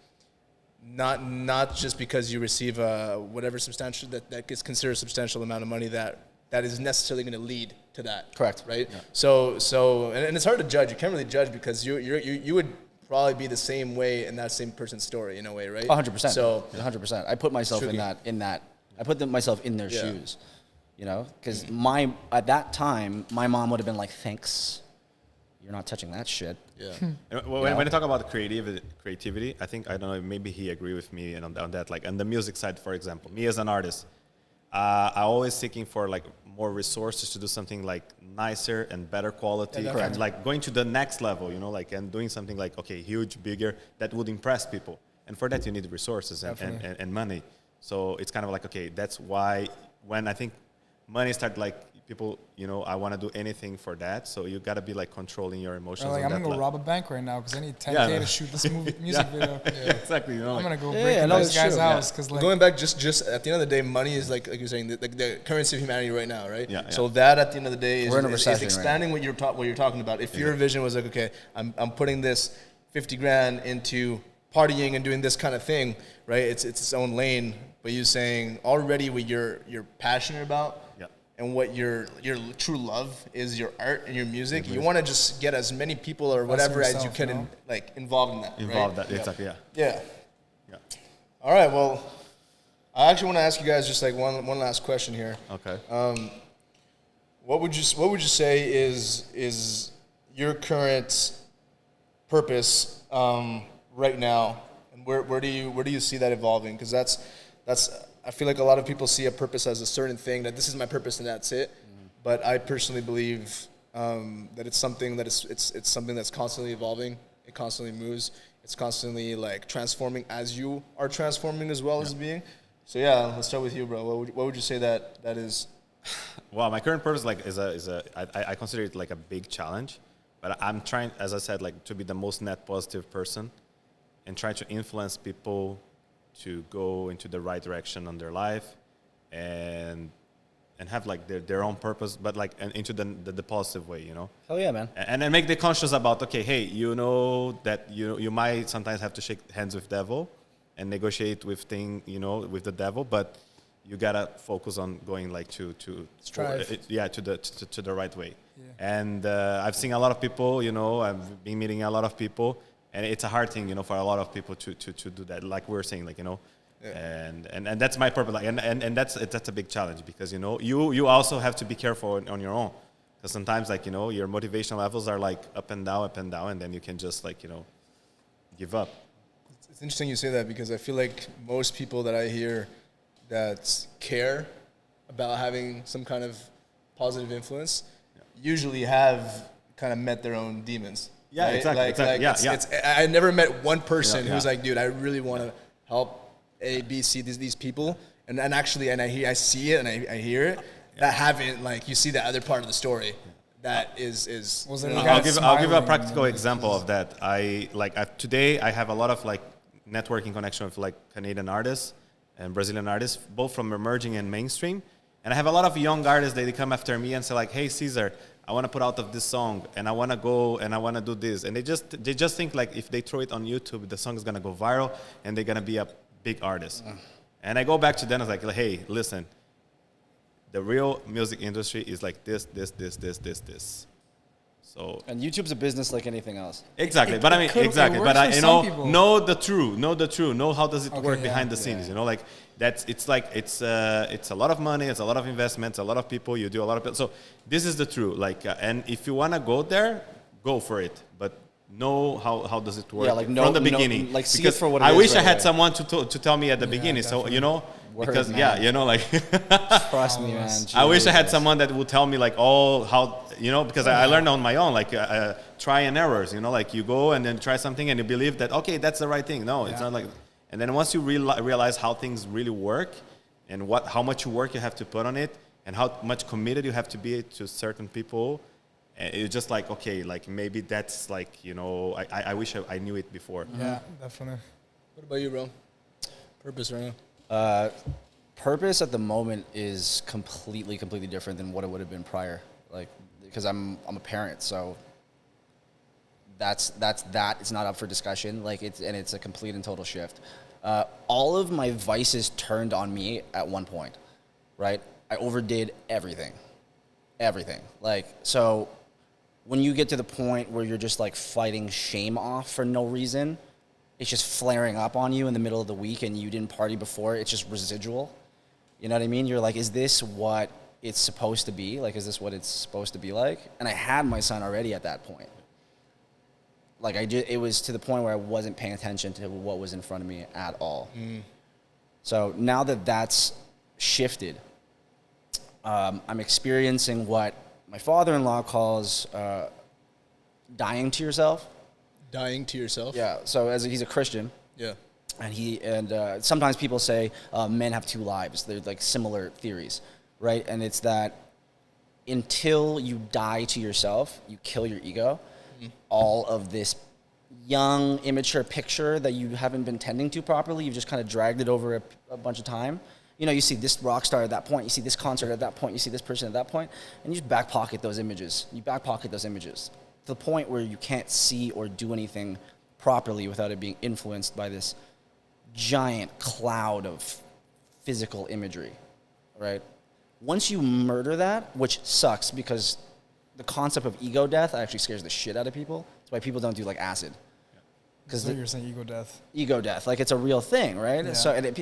not just because you receive whatever substantial that gets considered a substantial amount of money that is necessarily going to lead to that. Correct. Right. Yeah. So and it's hard to judge. You can't really judge because you would probably be the same way in that same person's story in a way, right? 100%. So 100%. I put myself in that. I put myself in their shoes, because at that time my mom would have been like, "Thanks, you're not touching that shit." Yeah. When I talk about creativity, I think I don't know. Maybe he agree with me on that. Like on the music side, for example, me as an artist, I always seeking for like more resources to do something like nicer and better quality, and like going to the next level, and doing something like huge, bigger that would impress people. And for that, you need resources and money. So it's kind of like that's why when I think money start like people, I want to do anything for that. So you got to be like controlling your emotions. I'm gonna go rob a bank right now because I need $10K to shoot this music video. Yeah. Exactly. I'm gonna go break into this guy's house because like going back, just at the end of the day, money is like you're saying the currency of humanity right now, right? Yeah. So that at the end of the day is expanding right what you're talking about. If your vision was like, I'm putting this 50 grand into partying and doing this kind of thing, right? It's its own lane. But you're saying already what you're passionate about. And what your true love is your art and your music. Mm-hmm. You want to just get as many people or whatever as you can involved in that. Exactly. Yeah. All right. Well, I actually want to ask you guys just like one last question here. Okay. What would you say is your current purpose right now, and where do you see that evolving? Because that's I feel like a lot of people see a purpose as a certain thing, that this is my purpose and that's it. Mm-hmm. But I personally believe that it's something that it's something that's constantly evolving. It constantly moves. It's constantly like transforming as you are transforming as well as being. So let's start with you, bro. What would you say that is? Well, my current purpose I consider it like a big challenge. But I'm trying, as I said, like to be the most net positive person and try to influence people to go into the right direction on their life and have like their own purpose, but like into the positive way, you know? Hell yeah, man. And then make the conscious about, okay, hey, you know that you might sometimes have to shake hands with devil and negotiate with with the devil, but you gotta focus on going like to strive. To the right way. Yeah. And I've seen a lot of people, I've been meeting a lot of people, and it's a hard thing, for a lot of people to do that. Like we're saying, like, yeah. And that's my purpose. Like, and that's a big challenge because, you also have to be careful on your own. Because sometimes, like, your motivation levels are like up and down, and then you can just like, give up. It's interesting you say that because I feel like most people that I hear that care about having some kind of positive influence usually have kind of met their own demons. Yeah, right? Exactly. I never met one person who's like, dude, I really want to help A, B, C, these people. And actually, I see it and I hear it, that haven't, like, you see the other part of the story that is I'll give a practical example of that. Today I have a lot of like networking connection with like Canadian artists and Brazilian artists, both from emerging and mainstream. And I have a lot of young artists that they come after me and say like, hey, Cesar, I want to put out of this song and I want to go and I want to do this. And they just think like if they throw it on YouTube, the song is going to go viral and they're going to be a big artist. And I go back to them and like, hey, listen, the real music industry is like this. So, and YouTube's a business like anything else. Exactly, but know the truth. Know how does it work behind the scenes. Like it's a lot of money, it's a lot of investments, a lot of people. You do a lot of so this is the truth. Like, and if you wanna go there, go for it. But know how does it work from the beginning. Like, see because it for what it I is wish right I had away. someone to tell me at the beginning. Definitely. So because like Trust me, man. I wish I had someone that would tell me like because I learned on my own, like try and errors, like you go and then try something and you believe that, okay, that's the right thing. No, it's not like, and then once you realize how things really work and how much work you have to put on it and how much committed you have to be to certain people, it's just like, okay, like maybe that's like, I wish I knew it before. Yeah, definitely. What about you, bro? Purpose right now? Purpose at the moment is completely different than what it would have been prior. Like, because I'm a parent, so that's it's not up for discussion. Like, it's a complete and total shift. All of my vices turned on me at one point, right? I overdid everything. Like, so when you get to the point where you're just like fighting shame off for no reason, it's just flaring up on you in the middle of the week and you didn't party before, it's just residual. You know what I mean? You're like, is this what it's supposed to be? Like, is this what it's supposed to be like? And I had my son already at that point. Like, it was to the point where I wasn't paying attention to what was in front of me at all. So now that that's shifted, I'm experiencing what my father-in-law calls dying to yourself. Dying to yourself? Yeah. So he's a Christian. Yeah. And sometimes people say men have two lives. They're like similar theories, right? And it's that until you die to yourself, you kill your ego. All of this young, immature picture that you haven't been tending to properly, you've just kind of dragged it over a bunch of time. You see this rock star at that point, you see this concert at that point, you see this person at that point, and you just back pocket those images. You back pocket those images to the point where you can't see or do anything properly without it being influenced by this giant cloud of physical imagery, right? Once you murder that, which sucks because the concept of ego death actually scares the shit out of people. That's why people don't do like acid. So you're saying ego death? Ego death, like it's a real thing, right? Yeah. So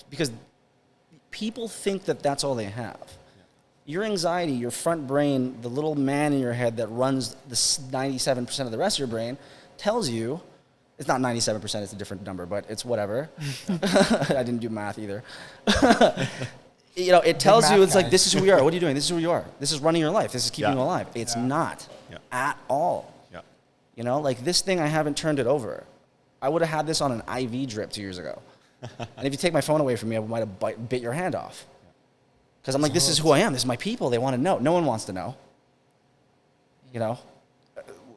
because people think that that's all they have. Your anxiety, your front brain, the little man in your head that runs the 97% of the rest of your brain tells you, it's not 97%, it's a different number, but it's whatever. I didn't do math either. It tells you, it's like, this is who we are. What are you doing? This is who you are. This is running your life. This is keeping you alive. It's not at all. Yeah. Like this thing, I haven't turned it over. I would have had this on an IV drip 2 years ago. And if you take my phone away from me, I might have bit your hand off. Because I'm like, this is who I am. This is my people. They want to know. No one wants to know.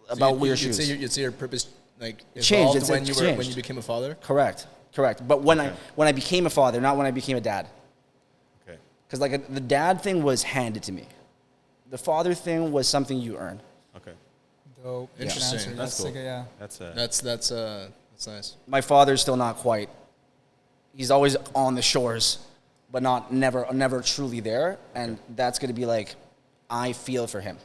about weird you'd shoes. You'd say your purpose like Changed. evolved It's when you became a father. Correct. But when I became a father, not when I became a dad. Okay. Because like the dad thing was handed to me. The father thing was something you earn. Okay. Dope. Interesting. Answer. That's cool. Like yeah. That's That's nice. My father's still not quite. He's always on the shores, but never truly there. And that's going to be like, I feel for him.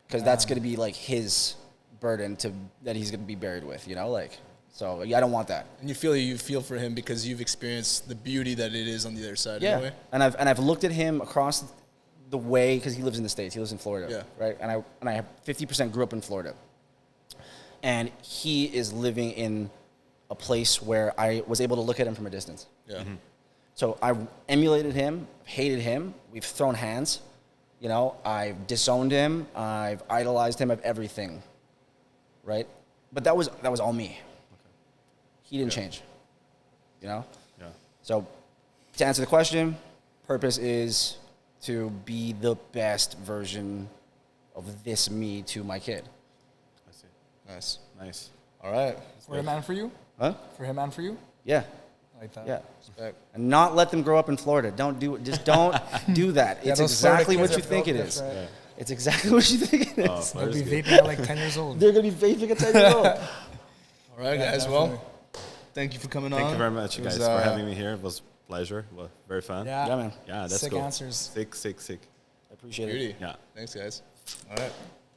Because that's going to be like his burden that he's going to be buried with, you know? Like, so I don't want that. And you feel for him because you've experienced the beauty that it is on the other side. Yeah. In a way. And I've looked at him across the way, because he lives in the States. He lives in Florida. Yeah. Right? And I have 50% grew up in Florida. And he is living in a place where I was able to look at him from a distance. Yeah. Mm-hmm. So I emulated him, hated him. We've thrown hands. You know, I've disowned him. I've idolized him of everything. Right? But that was all me. He didn't change. You know? Yeah. So to answer the question, purpose is to be the best version of this me to my kid. I see. Nice. Nice. All right. For him and for you? Huh? For him and for you? Yeah. I like that. Yeah. Respect. And not let them grow up in Florida. Don't do that. Yeah, It's those Florida exactly what kids you are think it built is. different. Yeah. It's exactly what you think it is. Oh, They'll be that's good. vaping at like 10 years old. They're going to be vaping at 10 years old. All right, Yeah, guys. definitely. Well, thank you for coming on. Thank you very much, you It was, guys, for having me here. It was a pleasure. Well, very fun. Yeah. Yeah, man. Yeah, that's Sick cool. answers. Sick. I appreciate it. Beauty. Yeah. Thanks, guys. All right.